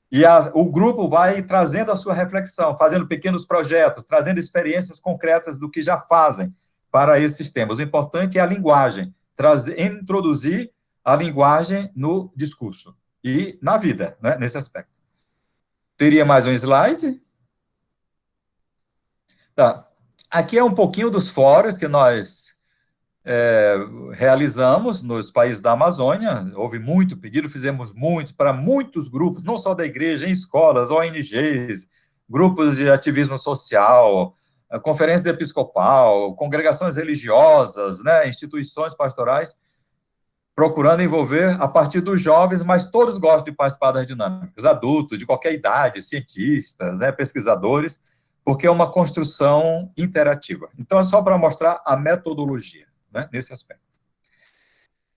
e o grupo vai trazendo a sua reflexão, fazendo pequenos projetos, trazendo experiências concretas do que já fazem para esses temas. O importante é a linguagem, introduzir a linguagem no discurso e na vida, né, nesse aspecto. Teria mais um slide? Tá. Aqui é um pouquinho dos fóruns que nós realizamos nos países da Amazônia. Houve muito pedido, fizemos muitos, para muitos grupos, não só da igreja, em escolas, ONGs, grupos de ativismo social, a conferência episcopal, congregações religiosas, né, instituições pastorais, procurando envolver a partir dos jovens, mas todos gostam de participar das dinâmicas, adultos, de qualquer idade, cientistas, né, pesquisadores, porque é uma construção interativa. Então, é só para mostrar a metodologia, né, nesse aspecto.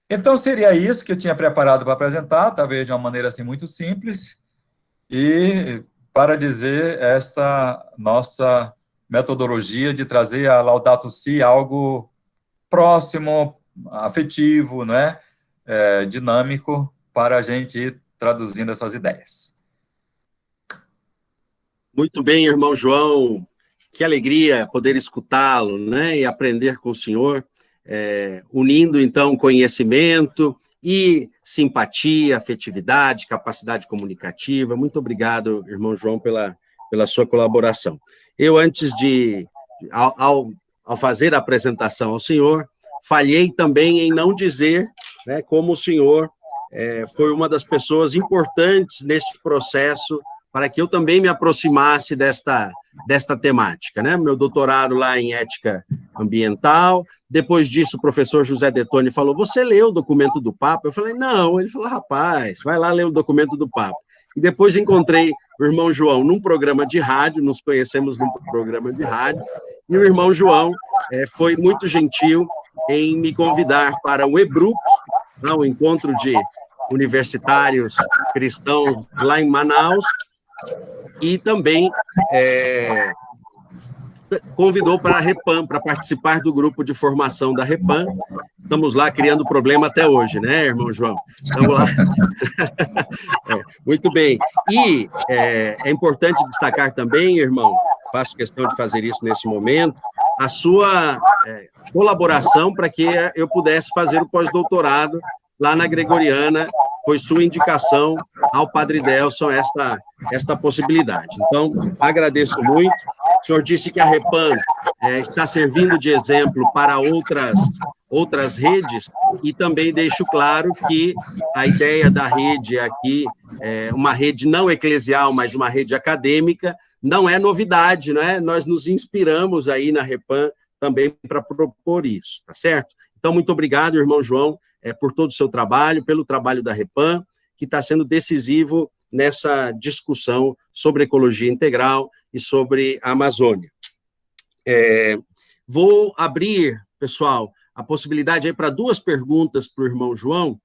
Então, seria isso que eu tinha preparado para apresentar, talvez de uma maneira assim muito simples, e para dizer esta nossa metodologia de trazer a Laudato Si algo próximo, afetivo, não é? Dinâmico, para a gente ir traduzindo essas ideias. Muito bem, irmão João, que alegria poder escutá-lo, né, e aprender com o senhor, unindo, então, conhecimento e simpatia, afetividade, capacidade comunicativa. Muito obrigado, irmão João, pela sua colaboração. Eu, antes de, ao fazer a apresentação ao senhor, falhei também em não dizer, né, como o senhor foi uma das pessoas importantes neste processo para que eu também me aproximasse desta temática, né? Meu doutorado lá em ética ambiental, depois disso o professor José Detoni falou, você leu o documento do Papa? Eu falei, não. Ele falou, rapaz, vai lá ler o documento do Papa. E depois encontrei o irmão João num programa de rádio, nos conhecemos num programa de rádio, e o irmão João foi muito gentil em me convidar para o EBRUC, o encontro de universitários cristãos lá em Manaus, e também convidou para a Repam, para participar do grupo de formação da Repam. Estamos lá criando problema até hoje, né, irmão João? Estamos lá. Muito bem. E é importante destacar também, irmão, faço questão de fazer isso nesse momento, a sua colaboração para que eu pudesse fazer o pós-doutorado lá na Gregoriana. Foi sua indicação ao Padre Delson esta possibilidade. Então, agradeço muito. O senhor disse que a Repam está servindo de exemplo para outras redes, e também deixo claro que a ideia da rede aqui, uma rede não eclesial, mas uma rede acadêmica, não é novidade, não é? Nós nos inspiramos aí na Repam também para propor isso, tá certo? Então, muito obrigado, irmão João, por todo o seu trabalho, pelo trabalho da Repam, que está sendo decisivo nessa discussão sobre ecologia integral e sobre a Amazônia. Vou abrir, pessoal, a possibilidade aí para 2 perguntas para o irmão João,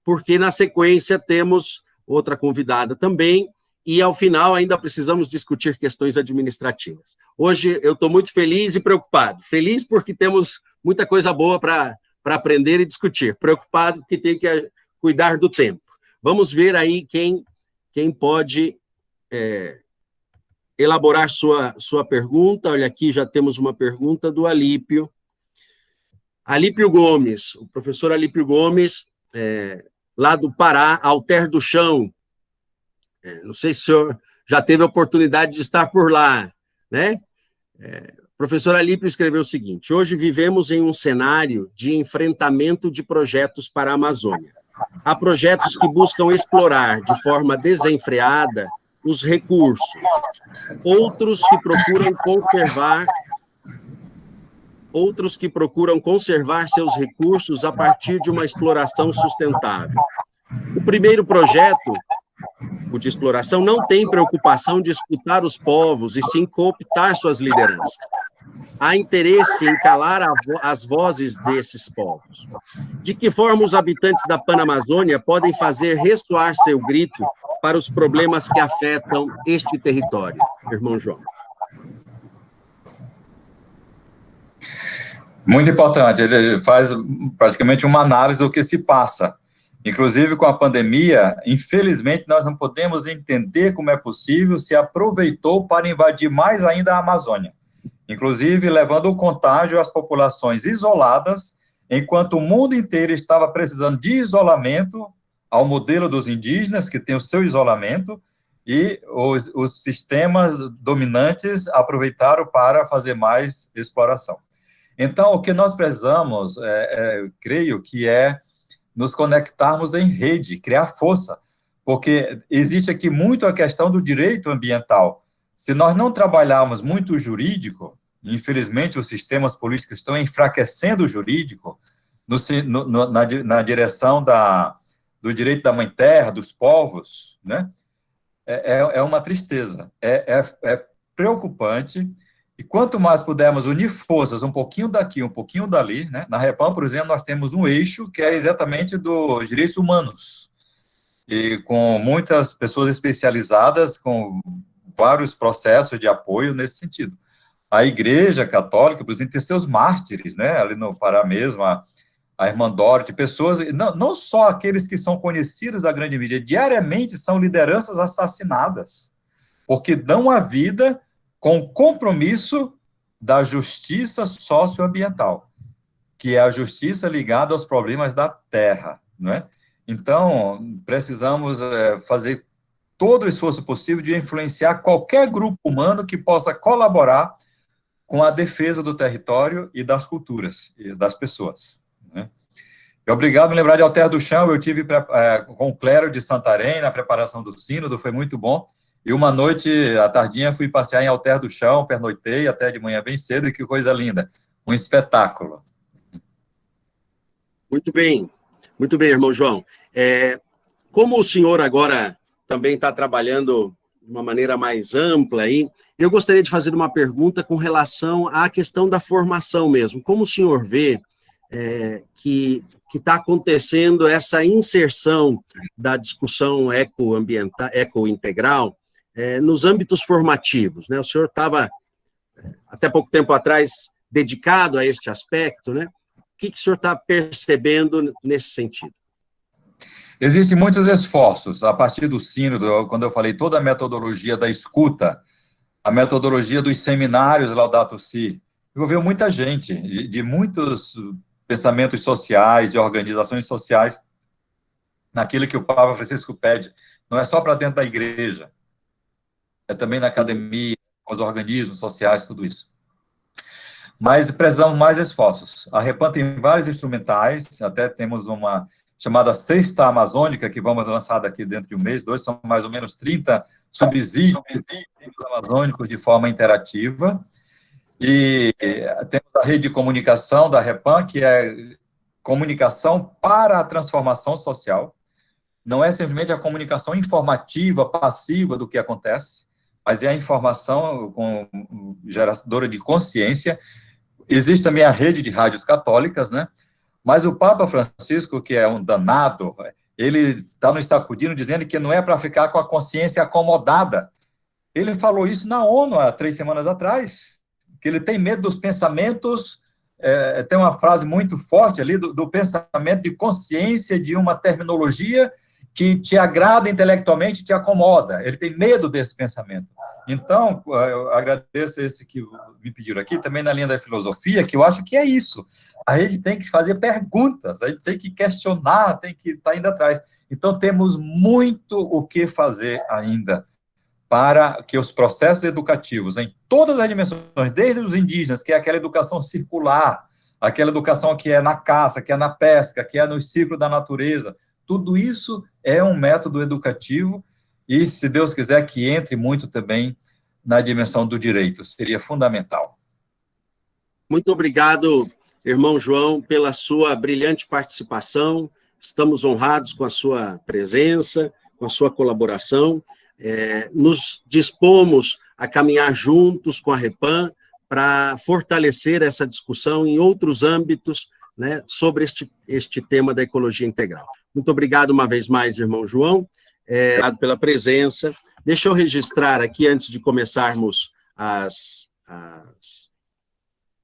porque na sequência temos outra convidada também, e ao final ainda precisamos discutir questões administrativas. Hoje eu estou muito feliz e preocupado. Feliz porque temos muita coisa boa para aprender e discutir. Preocupado porque tem que cuidar do tempo. Vamos ver aí quem pode elaborar sua pergunta. Olha, aqui já temos uma pergunta do Alípio. Alípio Gomes, o professor Alípio Gomes, lá do Pará, Alter do Chão. Não sei se o senhor já teve a oportunidade de estar por lá, né? O professor Alípio escreveu o seguinte: hoje vivemos em um cenário de enfrentamento de projetos para a Amazônia. Há projetos que buscam explorar de forma desenfreada os recursos, outros que procuram conservar seus recursos a partir de uma exploração sustentável. O primeiro projeto, o de exploração, não tem preocupação de escutar os povos e sim cooptar suas lideranças. Há interesse em calar as vozes desses povos. De que forma os habitantes da Panamazônia podem fazer ressoar seu grito para os problemas que afetam este território, irmão João? Muito importante, ele faz praticamente uma análise do que se passa. Inclusive, com a pandemia, infelizmente, nós não podemos entender como é possível se aproveitou para invadir mais ainda a Amazônia, inclusive levando o contágio às populações isoladas, enquanto o mundo inteiro estava precisando de isolamento, ao modelo dos indígenas, que tem o seu isolamento, e os sistemas dominantes aproveitaram para fazer mais exploração. Então, o que nós precisamos, creio que nos conectarmos em rede, criar força, porque existe aqui muito a questão do direito ambiental, Se nós não trabalharmos muito o jurídico, infelizmente os sistemas políticos estão enfraquecendo o jurídico na direção do direito da mãe terra, dos povos, né? É uma tristeza, é preocupante, e quanto mais pudermos unir forças, um pouquinho daqui, um pouquinho dali, né? Na Repam, por exemplo, nós temos um eixo que é exatamente dos direitos humanos, e com muitas pessoas especializadas, com vários processos de apoio nesse sentido. A Igreja Católica, por exemplo, tem seus mártires, né? Ali no Pará mesmo, a Irmã Dorothy, pessoas, não só aqueles que são conhecidos da grande mídia, diariamente são lideranças assassinadas, porque dão a vida com o compromisso da justiça socioambiental, que é a justiça ligada aos problemas da terra, não é? Então, precisamos fazer todo o esforço possível de influenciar qualquer grupo humano que possa colaborar com a defesa do território e das culturas, e das pessoas, né? E obrigado por me lembrar de Alter do Chão. Eu tive com o clero de Santarém na preparação do sínodo, foi muito bom. E uma noite, à tardinha, fui passear em Alter do Chão, pernoitei até de manhã bem cedo, e que coisa linda. Um espetáculo. Muito bem, irmão João. Como o senhor agora também está trabalhando de uma maneira mais ampla aí, eu gostaria de fazer uma pergunta com relação à questão da formação mesmo. Como o senhor vê que está acontecendo essa inserção da discussão ecoambiental, ecointegral, nos âmbitos formativos, né? O senhor estava, até pouco tempo atrás, dedicado a este aspecto, né? O que o senhor está percebendo nesse sentido? Existem muitos esforços, a partir do sínodo, quando eu falei toda a metodologia da escuta, a metodologia dos seminários Laudato Si, envolveu muita gente, de muitos pensamentos sociais, de organizações sociais, naquilo que o Papa Francisco pede, não é só para dentro da igreja, é também na academia, com os organismos sociais, tudo isso. Mas precisamos mais esforços. A Repam tem vários instrumentais, até temos uma chamada Sexta Amazônica, que vamos lançar daqui dentro de um mês, são mais ou menos 30 subsídios amazônicos de forma interativa. E temos a rede de comunicação da Repam, que é comunicação para a transformação social. Não é simplesmente a comunicação informativa, passiva do que acontece, mas é a informação geradora de consciência. Existe também a rede de rádios católicas, né? Mas o Papa Francisco, que é um danado, ele está nos sacudindo, dizendo que não é para ficar com a consciência acomodada. Ele falou isso na ONU há 3 semanas atrás, que ele tem medo dos pensamentos, tem uma frase muito forte ali, do pensamento de consciência, de uma terminologia que te agrada intelectualmente, te acomoda. Ele tem medo desse pensamento. Então, eu agradeço esse que me pediram aqui, também na linha da filosofia, que eu acho que é isso. A gente tem que fazer perguntas, a gente tem que questionar, tem que estar indo atrás. Então, temos muito o que fazer ainda para que os processos educativos, em todas as dimensões, desde os indígenas, que é aquela educação circular, aquela educação que é na caça, que é na pesca, que é no ciclo da natureza, tudo isso é um método educativo e, se Deus quiser, que entre muito também na dimensão do direito, seria fundamental. Muito obrigado, irmão João, pela sua brilhante participação. Estamos honrados com a sua presença, com a sua colaboração. Nos dispomos a caminhar juntos com a Repam para fortalecer essa discussão em outros âmbitos, né, sobre este tema da ecologia integral. Muito obrigado uma vez mais, irmão João, obrigado pela presença. Deixa eu registrar aqui, antes de começarmos a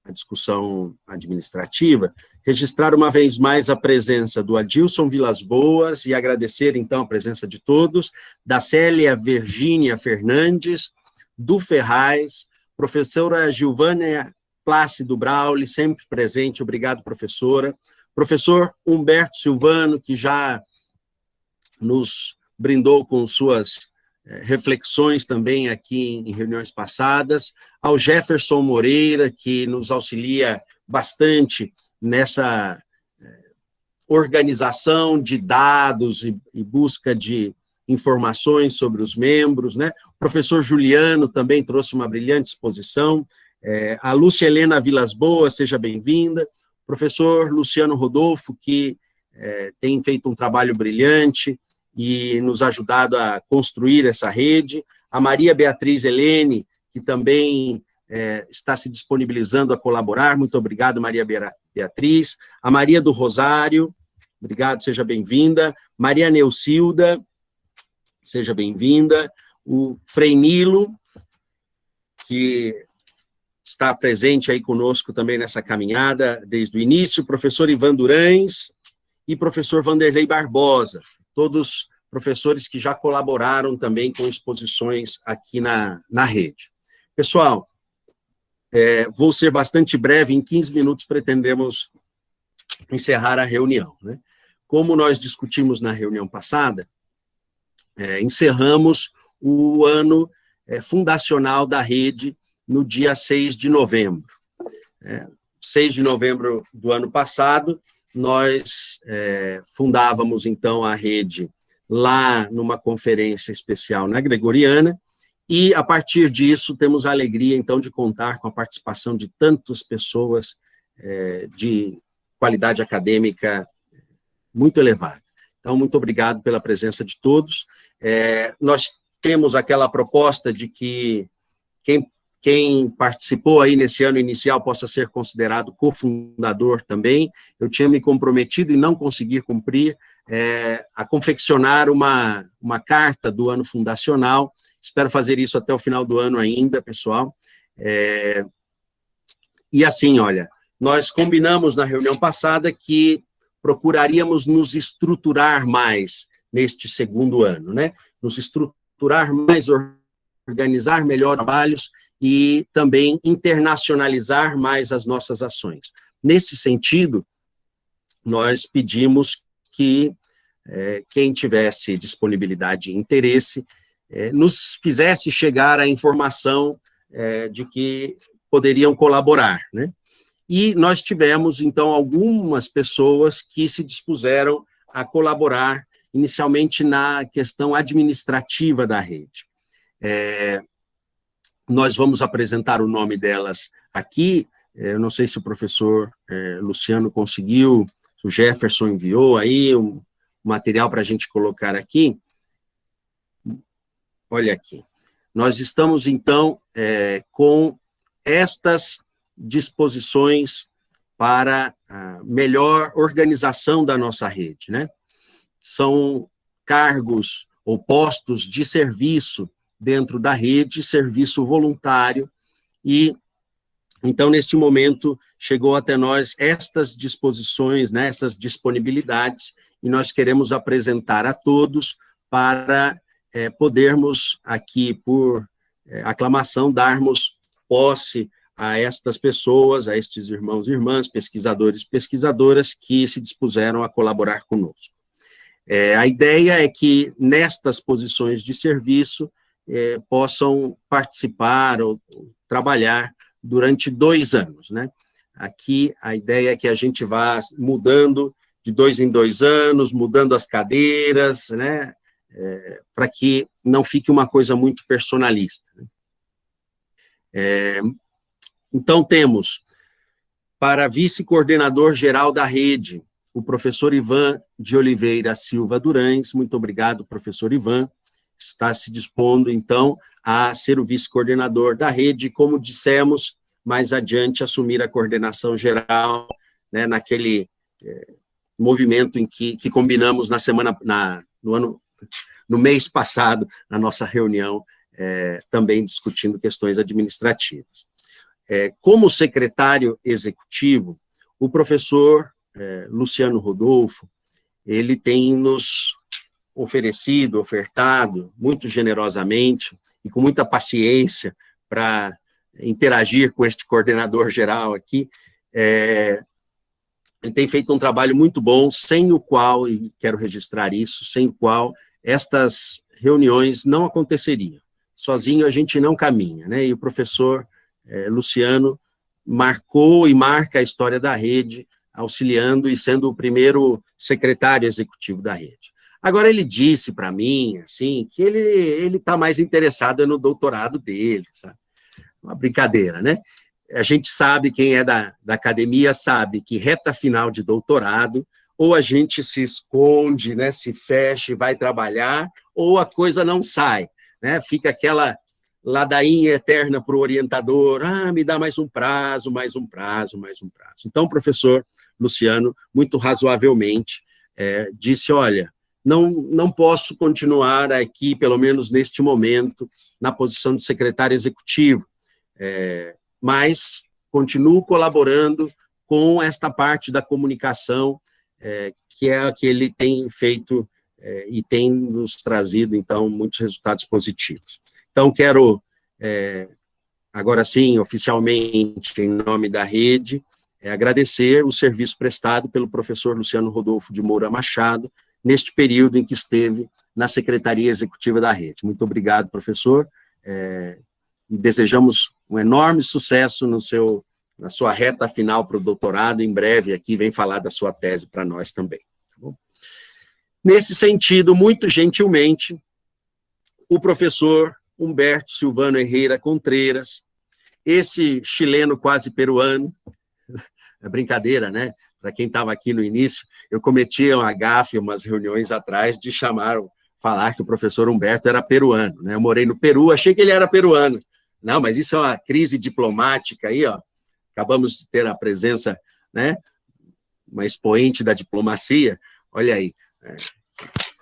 discussão administrativa, registrar uma vez mais a presença do Adilson Vilas Boas e agradecer, então, a presença de todos, da Célia Virgínia Fernandes, do Ferraz, professora Gilvânia Plácido Brauli, sempre presente, obrigado, professora. Professor Humberto Silvano, que já nos brindou com suas reflexões também aqui em reuniões passadas, ao Jefferson Moreira, que nos auxilia bastante nessa organização de dados e busca de informações sobre os membros, né? O professor Juliano também trouxe uma brilhante exposição, a Lúcia Helena Vilas Boas, seja bem-vinda, o professor Luciano Rodolfo, que tem feito um trabalho brilhante e nos ajudado a construir essa rede, a Maria Beatriz Helene, que também está se disponibilizando a colaborar, muito obrigado, Maria Beatriz, a Maria do Rosário, obrigado, seja bem-vinda, Maria Neucilda, seja bem-vinda, o Frei Nilo, que está presente aí conosco também nessa caminhada desde o início, o professor Ivan Durães e professor Vanderlei Barbosa, todos professores que já colaboraram também com exposições aqui na rede. Pessoal, vou ser bastante breve, em 15 minutos pretendemos encerrar a reunião, né? Como nós discutimos na reunião passada, encerramos o ano fundacional da rede no dia 6 de novembro. 6 de novembro do ano passado, nós fundávamos, então, a rede lá numa conferência especial na Gregoriana, e, a partir disso, temos a alegria, então, de contar com a participação de tantas pessoas de qualidade acadêmica muito elevada. Então, muito obrigado pela presença de todos. Nós temos aquela proposta de que quem participou aí nesse ano inicial possa ser considerado cofundador também. Eu tinha me comprometido e não consegui cumprir a confeccionar uma carta do ano fundacional. Espero fazer isso até o final do ano ainda, pessoal. E assim, olha, nós combinamos na reunião passada que procuraríamos nos estruturar mais neste segundo ano, né? Nos estruturar mais, organizar melhor trabalhos e também internacionalizar mais as nossas ações. Nesse sentido, nós pedimos que quem tivesse disponibilidade e interesse nos fizesse chegar a informação de que poderiam colaborar, né? E nós tivemos, então, algumas pessoas que se dispuseram a colaborar, inicialmente na questão administrativa da rede. Nós vamos apresentar o nome delas aqui, eu não sei se o professor Luciano conseguiu, o Jefferson enviou aí um material para a gente colocar aqui. Olha aqui, nós estamos, então, com estas disposições para a melhor organização da nossa rede, né? São cargos ou postos de serviço dentro da rede, serviço voluntário, e, então, neste momento, chegou até nós estas disposições, né, essas disponibilidades, e nós queremos apresentar a todos para podermos aqui, por aclamação, darmos posse a estas pessoas, a estes irmãos e irmãs, pesquisadores e pesquisadoras que se dispuseram a colaborar conosco. A ideia é que, nestas posições de serviço, possam participar ou trabalhar durante 2 anos, né? Aqui, a ideia é que a gente vá mudando de 2 em 2 anos, mudando as cadeiras, né? Para que não fique uma coisa muito personalista. Então, temos, para vice-coordenador geral da rede, o professor Ivan de Oliveira Silva Durães. Muito obrigado, professor Ivan. Está se dispondo, então, a ser o vice-coordenador da rede, como dissemos, mais adiante, assumir a coordenação geral, né, naquele movimento em que combinamos no mês passado, na nossa reunião, também discutindo questões administrativas. Como secretário executivo, o professor Luciano Rodolfo, ele tem nos ofertado, muito generosamente e com muita paciência para interagir com este coordenador geral aqui, ele tem feito um trabalho muito bom, sem o qual, e quero registrar isso, sem o qual estas reuniões não aconteceriam. Sozinho a gente não caminha, né? E o professor Luciano marcou e marca a história da rede, auxiliando e sendo o primeiro secretário executivo da rede. Agora, ele disse para mim, assim, que ele está mais interessado no doutorado dele, sabe? Uma brincadeira, né? A gente sabe, quem é da academia sabe que reta final de doutorado, ou a gente se esconde, né, se fecha e vai trabalhar, ou a coisa não sai, né? Fica aquela ladainha eterna para o orientador, me dá mais um prazo, mais um prazo, mais um prazo. Então, o professor Luciano, muito razoavelmente, disse, olha, não posso continuar aqui, pelo menos neste momento, na posição de secretário executivo, mas continuo colaborando com esta parte da comunicação, que é a que ele tem feito e tem nos trazido, então, muitos resultados positivos. Então, quero, agora sim, oficialmente, em nome da rede, agradecer o serviço prestado pelo professor Luciano Rodolfo de Moura Machado, neste período em que esteve na Secretaria Executiva da rede. Muito obrigado, professor, e desejamos um enorme sucesso na sua reta final para o doutorado. Em breve, aqui, vem falar da sua tese para nós também. Tá bom? Nesse sentido, muito gentilmente, o professor Humberto Silvano Herrera Contreras, esse chileno quase peruano, é brincadeira, né? Para quem estava aqui no início, eu cometi uma gafe, umas reuniões atrás, de falar que o professor Humberto era peruano, né? Eu morei no Peru, achei que ele era peruano. Não, mas isso é uma crise diplomática aí, ó. Acabamos de ter a presença, né? Uma expoente da diplomacia, olha aí,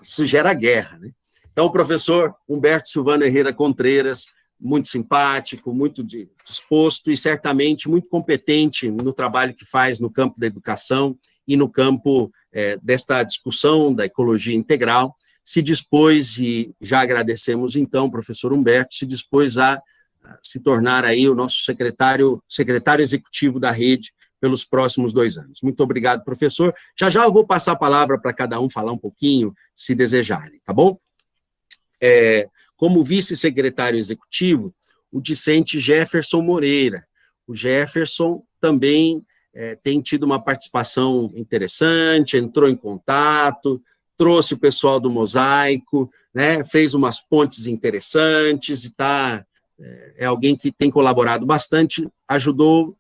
isso gera guerra, né? Então, o professor Humberto Silvano Herrera Contreras, muito simpático, muito disposto e certamente muito competente no trabalho que faz no campo da educação e no campo desta discussão da ecologia integral, se dispôs, e já agradecemos então, professor Humberto, se dispôs a se tornar aí o nosso secretário executivo da rede pelos próximos 2 anos. Muito obrigado, professor. Já eu vou passar a palavra para cada um falar um pouquinho, se desejarem, tá bom? Como vice-secretário executivo, o discente Jefferson Moreira. O Jefferson também tem tido uma participação interessante, entrou em contato, trouxe o pessoal do Mosaico, né, fez umas pontes interessantes e é alguém que tem colaborado bastante, ajudou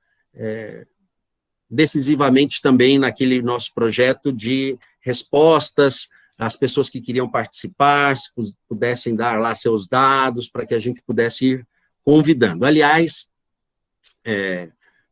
decisivamente também naquele nosso projeto de respostas às pessoas que queriam participar, se pudessem dar lá seus dados, para que a gente pudesse ir convidando. Aliás,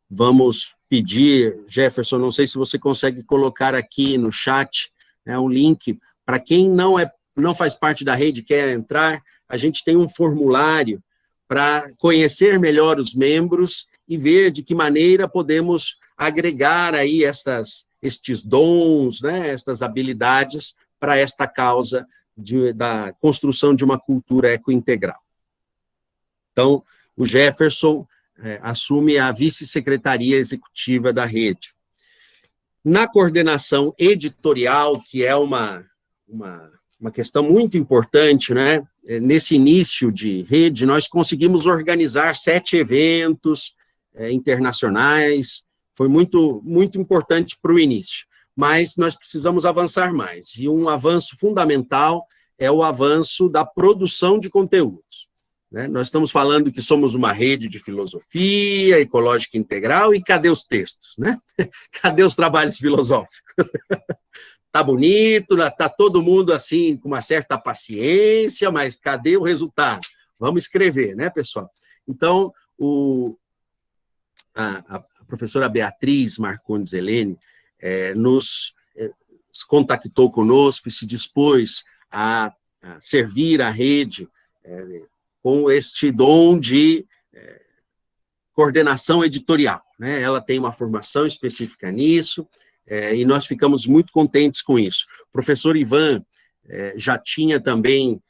vamos pedir, Jefferson, não sei se você consegue colocar aqui no chat, um link, para quem não faz parte da rede e quer entrar, a gente tem um formulário para conhecer melhor os membros e ver de que maneira podemos agregar aí estes dons, né, estas habilidades para esta causa da construção de uma cultura ecointegral. Então, o Jefferson assume a vice-secretaria executiva da rede. Na coordenação editorial, que é uma questão muito importante, né? Nesse início de rede, nós conseguimos organizar 7 eventos internacionais, foi muito, muito importante para o início, mas nós precisamos avançar mais, e um avanço fundamental é o avanço da produção de conteúdos, né? Nós estamos falando que somos uma rede de filosofia ecológica integral, e cadê os textos, né? Cadê os trabalhos filosóficos? Tá bonito, tá todo mundo assim com uma certa paciência, mas cadê o resultado? Vamos escrever, né, pessoal? Então, a professora Beatriz Marcondes Helene nos contactou conosco e se dispôs a servir a rede com este dom de coordenação editorial, né? Ela tem uma formação específica nisso, e nós ficamos muito contentes com isso. O professor Ivan já tinha também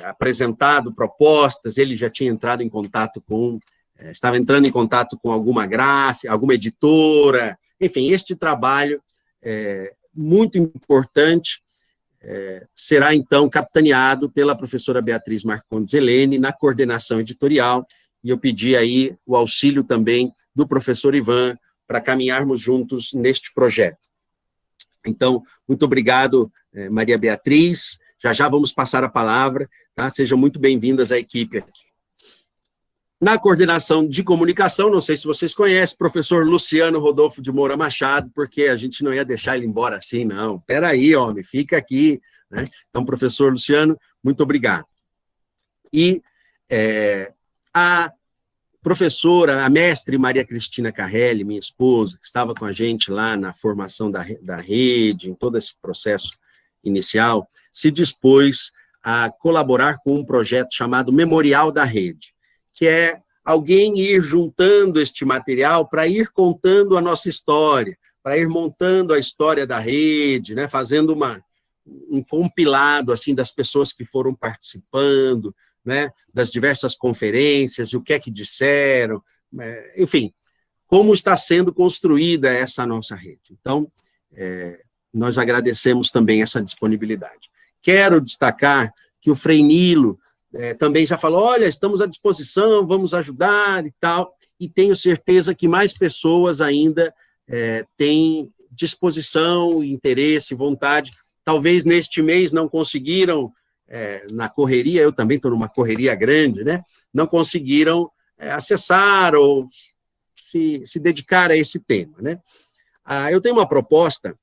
apresentado propostas, ele já tinha entrado em contato estava entrando em contato com alguma gráfica, alguma editora, enfim, este trabalho muito importante será, então, capitaneado pela professora Beatriz Marcondes Helene na coordenação editorial, e eu pedi aí o auxílio também do professor Ivan para caminharmos juntos neste projeto. Então, muito obrigado, Maria Beatriz, Já já vamos passar a palavra, tá? Sejam muito bem-vindas à equipe aqui. Na coordenação de comunicação, não sei se vocês conhecem, professor Luciano Rodolfo de Moura Machado, porque a gente não ia deixar ele embora assim, não. Espera aí, homem, fica aqui, né? Então, professor Luciano, muito obrigado. E a professora, a mestre Maria Cristina Carrelli, minha esposa, que estava com a gente lá na formação da rede, em todo esse processo inicial, se dispôs a colaborar com um projeto chamado Memorial da Rede, que é alguém ir juntando este material para ir contando a nossa história, para ir montando a história da rede, né, fazendo um compilado assim das pessoas que foram participando, né, das diversas conferências, o que é que disseram, enfim, como está sendo construída essa nossa rede. Então, nós agradecemos também essa disponibilidade. Quero destacar que o Frei Nilo também já falou, olha, estamos à disposição, vamos ajudar e tal, e tenho certeza que mais pessoas ainda têm disposição, interesse, vontade. Talvez neste mês não conseguiram, na correria, eu também estou numa correria grande, né? Não conseguiram acessar ou se dedicar a esse tema, né? Eu tenho uma proposta,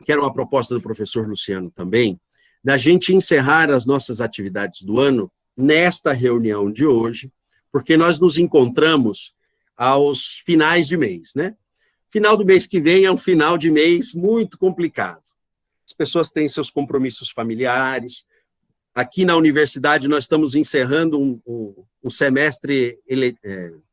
que era uma proposta do professor Luciano também, da gente encerrar as nossas atividades do ano nesta reunião de hoje, porque nós nos encontramos aos finais de mês, né? Final do mês que vem é um final de mês muito complicado. As pessoas têm seus compromissos familiares. Aqui na universidade nós estamos encerrando um semestre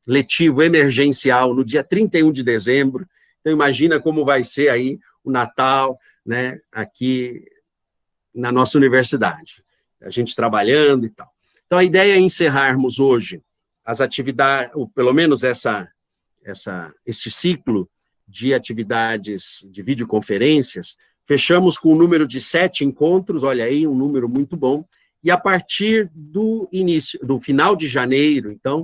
letivo emergencial no dia 31 de dezembro. Então imagina como vai ser aí o Natal, né, aqui na nossa universidade, a gente trabalhando e tal. Então, a ideia é encerrarmos hoje as atividades, ou pelo menos este ciclo de atividades de videoconferências, fechamos com um número de 7 encontros, olha aí, um número muito bom, e a partir do final de janeiro, então,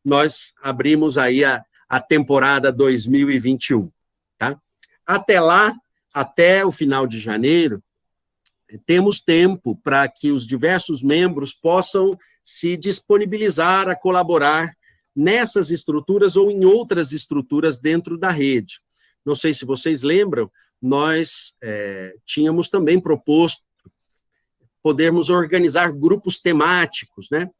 nós abrimos aí a temporada 2021, tá? Até lá, até o final de janeiro, temos tempo para que os diversos membros possam se disponibilizar a colaborar nessas estruturas ou em outras estruturas dentro da rede. Não sei se vocês lembram, nós tínhamos também proposto podermos organizar grupos temáticos, né?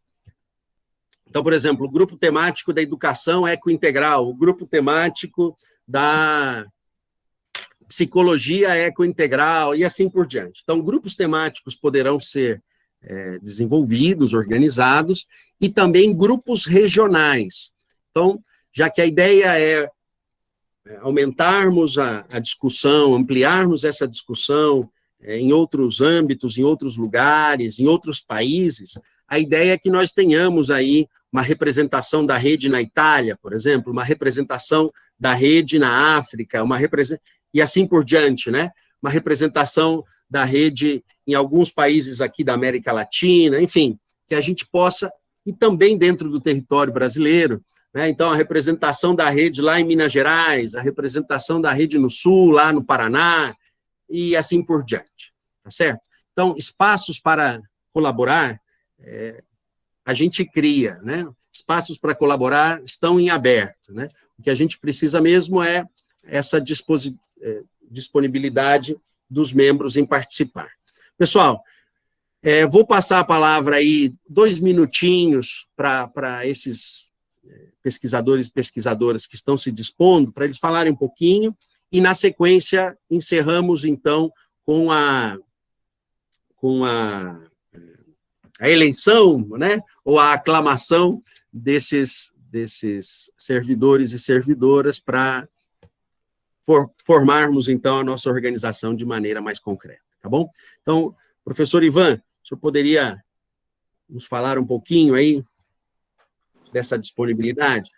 Então, por exemplo, o grupo temático da educação ecointegral, o grupo temático da psicologia ecointegral e assim por diante. Então, grupos temáticos poderão ser desenvolvidos, organizados, e também grupos regionais. Então, já que a ideia é aumentarmos a discussão, ampliarmos essa discussão em outros âmbitos, em outros lugares, em outros países, a ideia é que nós tenhamos aí uma representação da rede na Itália, por exemplo, uma representação da rede na África, e assim por diante, né? Uma representação da rede em alguns países aqui da América Latina, enfim, que a gente possa, e também dentro do território brasileiro, né? Então, a representação da rede lá em Minas Gerais, a representação da rede no Sul, lá no Paraná, e assim por diante, tá certo? Então, espaços para colaborar, a gente cria, né? Espaços para colaborar estão em aberto, né? O que a gente precisa mesmo é essa disponibilidade dos membros em participar. Pessoal, vou passar a palavra aí 2 minutinhos para esses pesquisadores e pesquisadoras que estão se dispondo, para eles falarem um pouquinho, e na sequência encerramos então com a eleição, né, ou a aclamação desses servidores e servidoras para formarmos, então, a nossa organização de maneira mais concreta, tá bom? Então, professor Ivan, o senhor poderia nos falar um pouquinho aí dessa disponibilidade?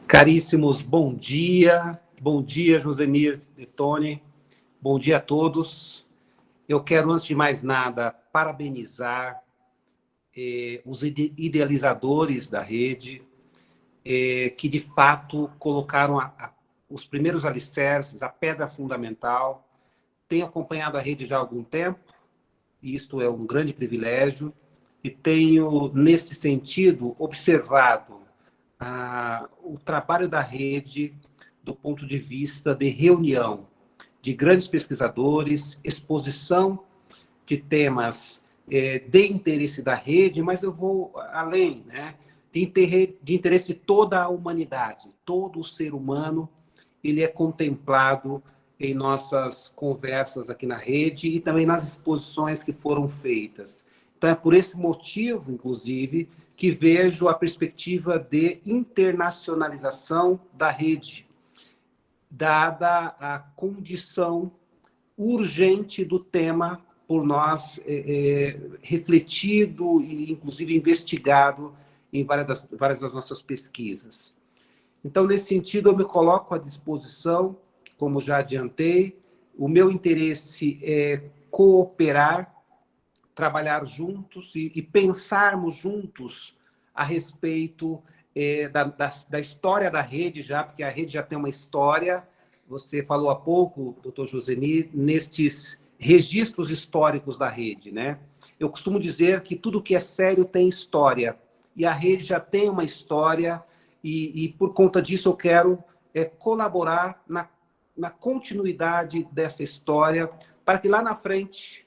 Caríssimos, bom dia, Josenir e Tony, bom dia a todos. Eu quero, antes de mais nada, parabenizar os idealizadores da rede, que, de fato, colocaram os primeiros alicerces, a pedra fundamental. Tenho acompanhado a rede já há algum tempo, e isto é um grande privilégio, e tenho, nesse sentido, observado o trabalho da rede do ponto de vista de reunião de grandes pesquisadores, exposição de temas de interesse da rede, mas eu vou além, né? De interesse de toda a humanidade, todo o ser humano, ele é contemplado em nossas conversas aqui na rede e também nas exposições que foram feitas. Então, é por esse motivo, inclusive, que vejo a perspectiva de internacionalização da rede, dada a condição urgente do tema por nós refletido e, inclusive, investigado em várias das nossas pesquisas. Então, nesse sentido, eu me coloco à disposição, como já adiantei. O meu interesse é cooperar, trabalhar juntos e pensarmos juntos a respeito da história da rede, já, porque a rede já tem uma história. Você falou há pouco, doutor Josenir, nestes registros históricos da rede, né? Eu costumo dizer que tudo que é sério tem história, e a rede já tem uma história, e por conta disso eu quero colaborar na continuidade dessa história, para que lá na frente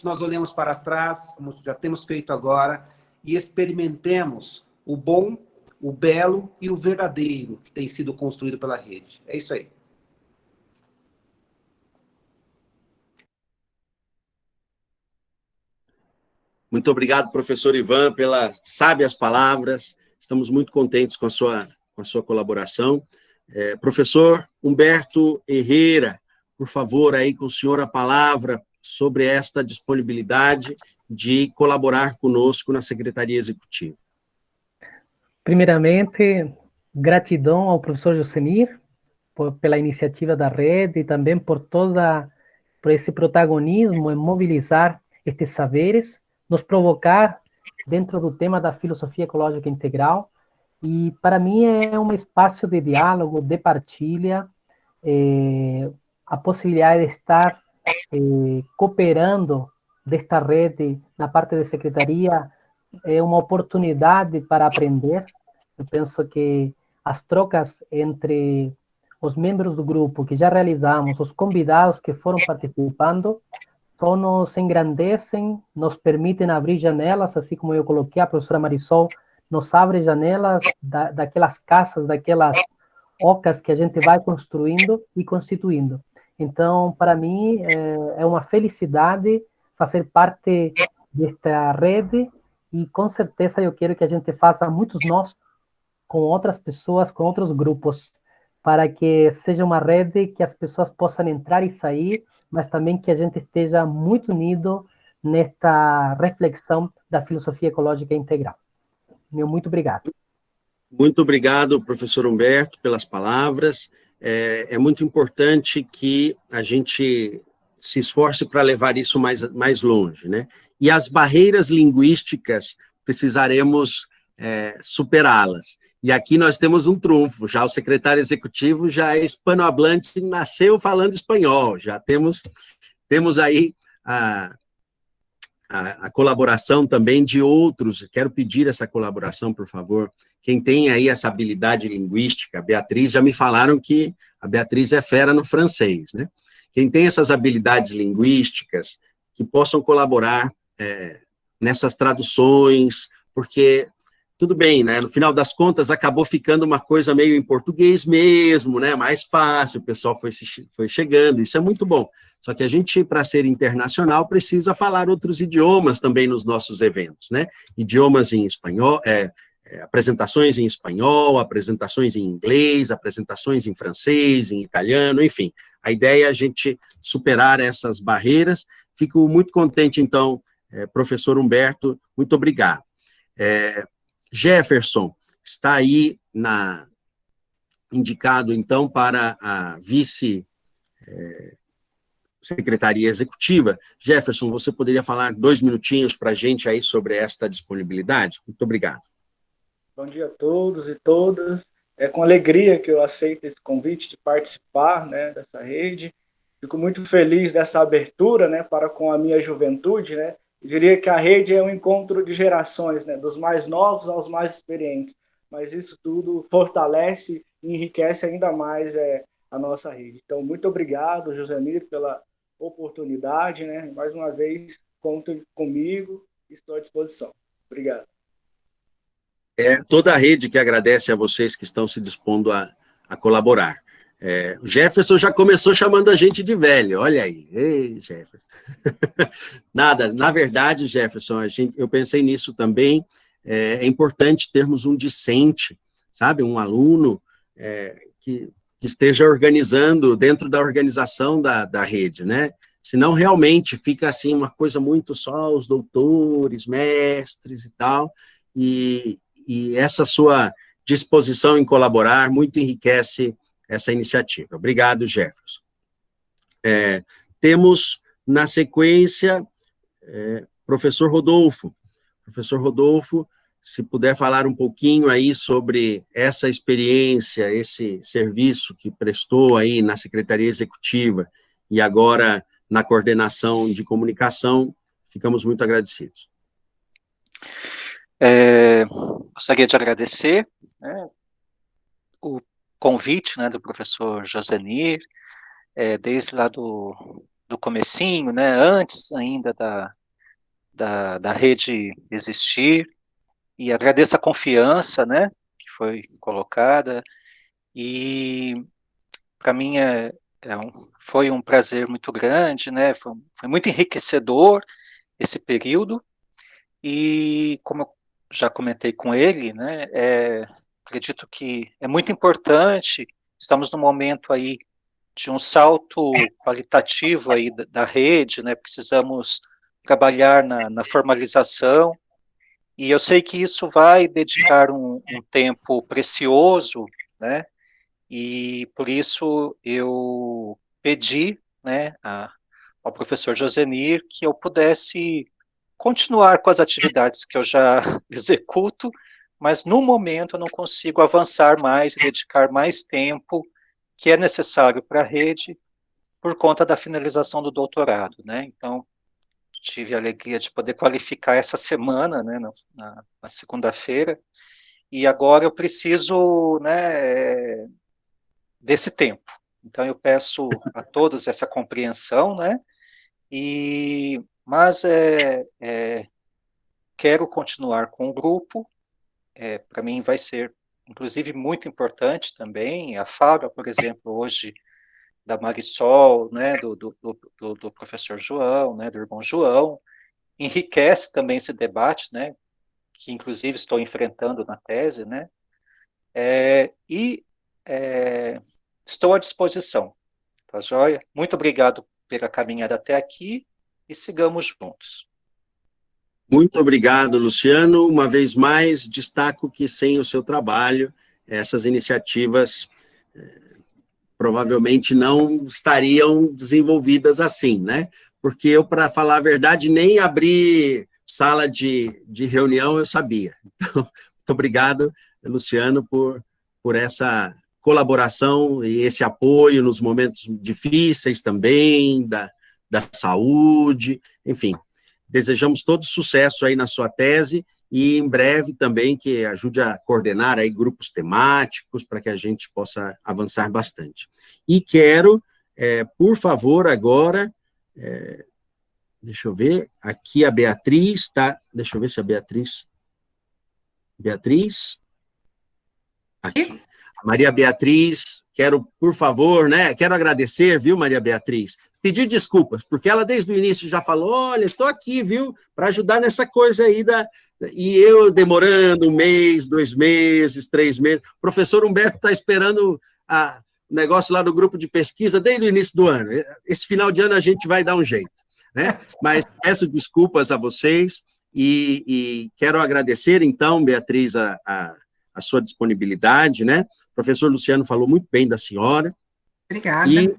nós olhemos para trás, como já temos feito agora, e experimentemos o bom, o belo e o verdadeiro que tem sido construído pela rede. É isso aí. Muito obrigado, professor Ivan, pelas sábias palavras. Estamos muito contentes com a sua colaboração. Professor Humberto Herrera, por favor, aí com o senhor a palavra sobre esta disponibilidade de colaborar conosco na Secretaria Executiva. Primeiramente, gratidão ao professor Josenir pela iniciativa da rede e também por esse protagonismo em mobilizar estes saberes, nos provocar dentro do tema da filosofia ecológica integral. E para mim é um espaço de diálogo, de partilha, a possibilidade de estar cooperando desta rede na parte de secretaria é uma oportunidade para aprender. Eu penso que as trocas entre os membros do grupo que já realizamos, os convidados que foram participando, só nos engrandecem, nos permitem abrir janelas, assim como eu coloquei, a professora Marisol nos abre janelas daquelas casas, daquelas ocas que a gente vai construindo e constituindo. Então, para mim, é uma felicidade fazer parte desta rede e, com certeza, eu quero que a gente faça muitos nós com outras pessoas, com outros grupos, para que seja uma rede que as pessoas possam entrar e sair, mas também que a gente esteja muito unido nesta reflexão da filosofia ecológica integral. Meu muito obrigado. Muito obrigado, professor Humberto, pelas palavras. É muito importante que a gente se esforce para levar isso mais longe, né? E as barreiras linguísticas precisaremos superá-las. E aqui nós temos um trunfo, já o secretário executivo já é hispanohablante, nasceu falando espanhol, já temos aí a colaboração também de outros. Quero pedir essa colaboração, por favor. Quem tem aí essa habilidade linguística, a Beatriz, já me falaram que a Beatriz é fera no francês, né? Quem tem essas habilidades linguísticas, que possam colaborar nessas traduções, porque, tudo bem, né? No final das contas, acabou ficando uma coisa meio em português mesmo, né? Mais fácil, o pessoal foi chegando, isso é muito bom. Só que a gente, para ser internacional, precisa falar outros idiomas também nos nossos eventos, né? Idiomas em espanhol, apresentações em espanhol, apresentações em inglês, apresentações em francês, em italiano, enfim. A ideia é a gente superar essas barreiras. Fico muito contente, então, professor Humberto, muito obrigado. Jefferson está aí indicado, então, para a vice-secretaria executiva. Jefferson, você poderia falar 2 minutinhos para a gente aí sobre esta disponibilidade? Muito obrigado. Bom dia a todos e todas. É com alegria que eu aceito esse convite de participar, né, dessa rede. Fico muito feliz dessa abertura, né, para com a minha juventude, né? Eu diria que a rede é um encontro de gerações, né, dos mais novos aos mais experientes. Mas isso tudo fortalece e enriquece ainda mais a nossa rede. Então, muito obrigado, Josenir, pela oportunidade, né? Mais uma vez, conte comigo, estou à disposição. Obrigado. Toda a rede que agradece a vocês que estão se dispondo a colaborar. O Jefferson já começou chamando a gente de velho, olha aí. Ei, Jefferson. Nada, na verdade, Jefferson, eu pensei nisso também. É importante termos um discente, sabe, um aluno que esteja organizando dentro da organização da rede, né? Senão realmente fica assim uma coisa muito só os doutores, mestres e tal, e essa sua disposição em colaborar muito enriquece essa iniciativa. Obrigado, Jefferson. Temos, na sequência, professor Rodolfo. Professor Rodolfo, se puder falar um pouquinho aí sobre essa experiência, esse serviço que prestou aí na Secretaria Executiva e agora na coordenação de comunicação, ficamos muito agradecidos. Gostaria de agradecer, né, o convite, né, do professor Josenir, desde lá do comecinho, né, antes ainda da rede existir, e agradeço a confiança, né, que foi colocada, e para mim foi um prazer muito grande, né, foi muito enriquecedor esse período, e como eu já comentei com ele, né, acredito que é muito importante, estamos num momento aí de um salto qualitativo aí da rede, né, precisamos trabalhar na formalização, e eu sei que isso vai dedicar um tempo precioso, né, e por isso eu pedi, né, ao professor Josenir que eu pudesse continuar com as atividades que eu já executo, mas no momento eu não consigo avançar mais e dedicar mais tempo que é necessário para a rede por conta da finalização do doutorado, né? Então, tive a alegria de poder qualificar essa semana, né, na segunda-feira, e agora eu preciso, né, desse tempo. Então, eu peço a todos essa compreensão, né, mas quero continuar com o grupo, para mim vai ser, inclusive, muito importante também, a fala, por exemplo, hoje, da Marisol, né, do professor João, né, do irmão João, enriquece também esse debate, né, que inclusive estou enfrentando na tese, né, estou à disposição, tá joia? Muito obrigado pela caminhada até aqui e sigamos juntos. Muito obrigado, Luciano. Uma vez mais, destaco que sem o seu trabalho, essas iniciativas provavelmente não estariam desenvolvidas assim, né? Porque eu, para falar a verdade, nem abrir sala de reunião eu sabia. Então, muito obrigado, Luciano, por essa colaboração e esse apoio nos momentos difíceis também, da saúde, enfim. Desejamos todo sucesso aí na sua tese e em breve também que ajude a coordenar aí grupos temáticos para que a gente possa avançar bastante. E quero, por favor, agora, deixa eu ver, aqui a Beatriz, tá? Deixa eu ver se a Beatriz, aqui. A Maria Beatriz, quero, por favor, né, quero agradecer, viu, Maria Beatriz? Pedir desculpas, porque ela desde o início já falou, olha, estou aqui, viu, para ajudar nessa coisa aí e eu demorando 1 mês, 2 meses, 3 meses. O professor Humberto está esperando o negócio lá do grupo de pesquisa desde o início do ano. Esse final de ano a gente vai dar um jeito, né? Mas peço desculpas a vocês e quero agradecer, então, Beatriz, a sua disponibilidade, né? O professor Luciano falou muito bem da senhora. Obrigada. E,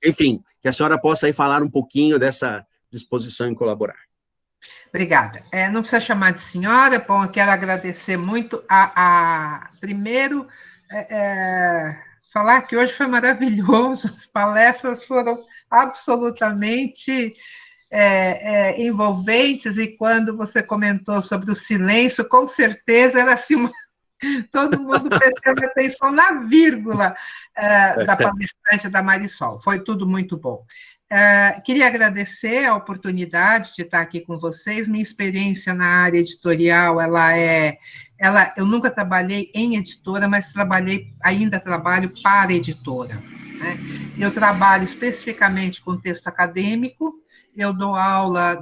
enfim, que a senhora possa aí falar um pouquinho dessa disposição em colaborar. Obrigada. Não precisa chamar de senhora, bom, eu quero agradecer muito primeiro, falar que hoje foi maravilhoso, as palestras foram absolutamente envolventes, e quando você comentou sobre o silêncio, com certeza era assim todo mundo prestando atenção na vírgula da palestrante da Marisol. Foi tudo muito bom. Queria agradecer a oportunidade de estar aqui com vocês. Minha experiência na área editorial, eu nunca trabalhei em editora, mas ainda trabalho para editora, né? Eu trabalho especificamente com texto acadêmico, eu dou aula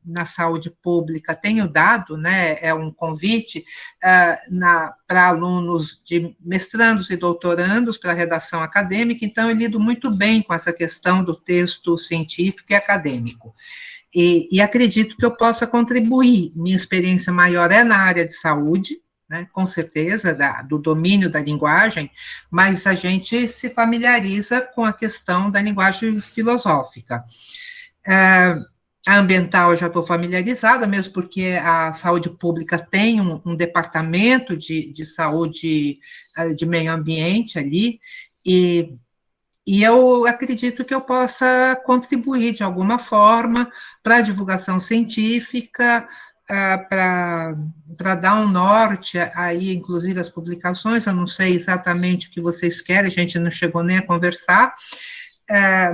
na saúde pública, tenho dado, né, um convite para alunos de mestrandos e doutorandos para redação acadêmica, então eu lido muito bem com essa questão do texto científico e acadêmico. E acredito que eu possa contribuir. Minha experiência maior é na área de saúde, né, com certeza, do domínio da linguagem, mas a gente se familiariza com a questão da linguagem filosófica. A ambiental eu já estou familiarizada, mesmo porque a saúde pública tem um departamento de saúde, de meio ambiente ali, e eu acredito que eu possa contribuir de alguma forma para a divulgação científica, para dar um norte aí, inclusive, as publicações. Eu não sei exatamente o que vocês querem, a gente não chegou nem a conversar,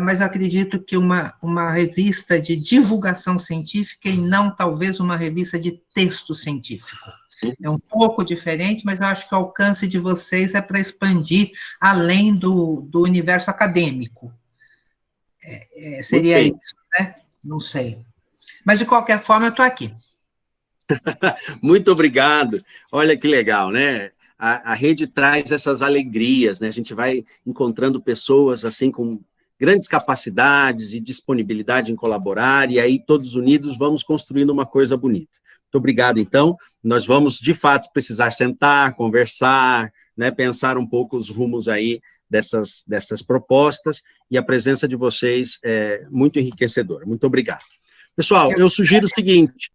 mas eu acredito que uma revista de divulgação científica e não, talvez, uma revista de texto científico. É um pouco diferente, mas eu acho que o alcance de vocês é para expandir além do universo acadêmico. Seria isso, né? Não sei. Mas, de qualquer forma, eu estou aqui. Muito obrigado. Olha que legal, né? A rede traz essas alegrias, né? A gente vai encontrando pessoas assim com grandes capacidades e disponibilidade em colaborar, e aí todos unidos vamos construindo uma coisa bonita. Muito obrigado, então. Nós vamos, de fato, precisar sentar, conversar, né? Pensar um pouco os rumos aí dessas propostas, e a presença de vocês é muito enriquecedora. Muito obrigado. Pessoal, eu sugiro o seguinte.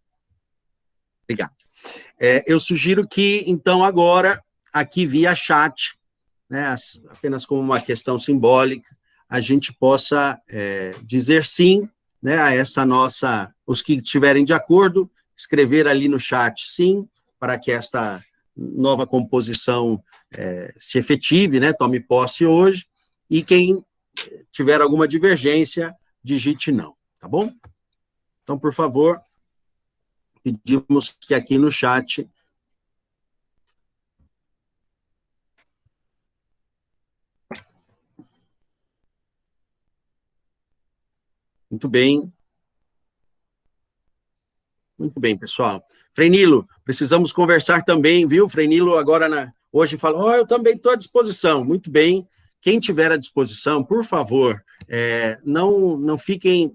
Obrigado. Eu sugiro que, então, agora, aqui via chat, né, apenas como uma questão simbólica, a gente possa dizer sim, né, a essa nossa... Os que estiverem de acordo, escrever ali no chat sim, para que esta nova composição se efetive, né, tome posse hoje, e quem tiver alguma divergência, digite não, tá bom? Então, por favor... Pedimos que aqui no chat muito bem, pessoal. Frei-Nilo, precisamos conversar também, viu? Frei-Nilo agora hoje falou, eu também estou à disposição. Muito bem. Quem tiver à disposição, por favor, não fiquem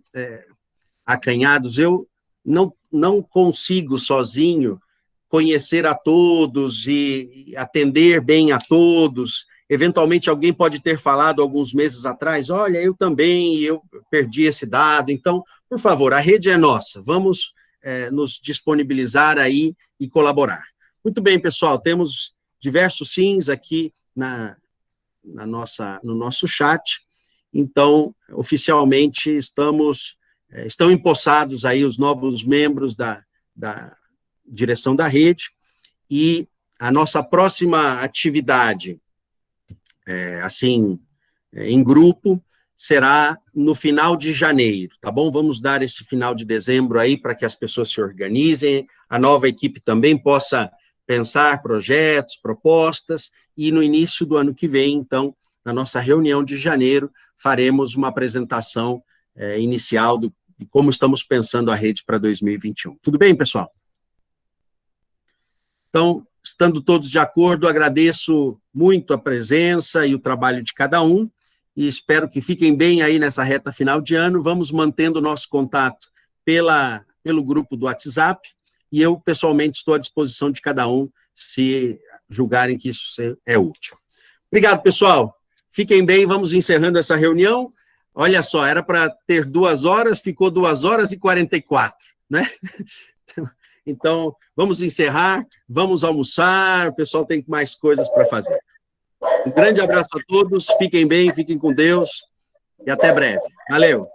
acanhados. Eu não consigo sozinho conhecer a todos e atender bem a todos. Eventualmente, alguém pode ter falado alguns meses atrás, olha, eu também, eu perdi esse dado. Então, por favor, a rede é nossa. Vamos nos disponibilizar aí e colaborar. Muito bem, pessoal, temos diversos sims aqui no nosso chat. Então, oficialmente, estão empossados aí os novos membros da direção da rede, e a nossa próxima atividade, em grupo, será no final de janeiro, tá bom? Vamos dar esse final de dezembro aí para que as pessoas se organizem, a nova equipe também possa pensar projetos, propostas, e no início do ano que vem, então, na nossa reunião de janeiro, faremos uma apresentação inicial de como estamos pensando a rede para 2021. Tudo bem, pessoal? Então, estando todos de acordo, agradeço muito a presença e o trabalho de cada um, e espero que fiquem bem aí nessa reta final de ano. Vamos mantendo o nosso contato pelo grupo do WhatsApp, e eu, pessoalmente, estou à disposição de cada um, se julgarem que isso é útil. Obrigado, pessoal. Fiquem bem, vamos encerrando essa reunião. Olha só, era para ter 2 horas, ficou 2 horas e 44, né? Então, vamos encerrar, vamos almoçar, o pessoal tem mais coisas para fazer. Um grande abraço a todos, fiquem bem, fiquem com Deus e até breve. Valeu!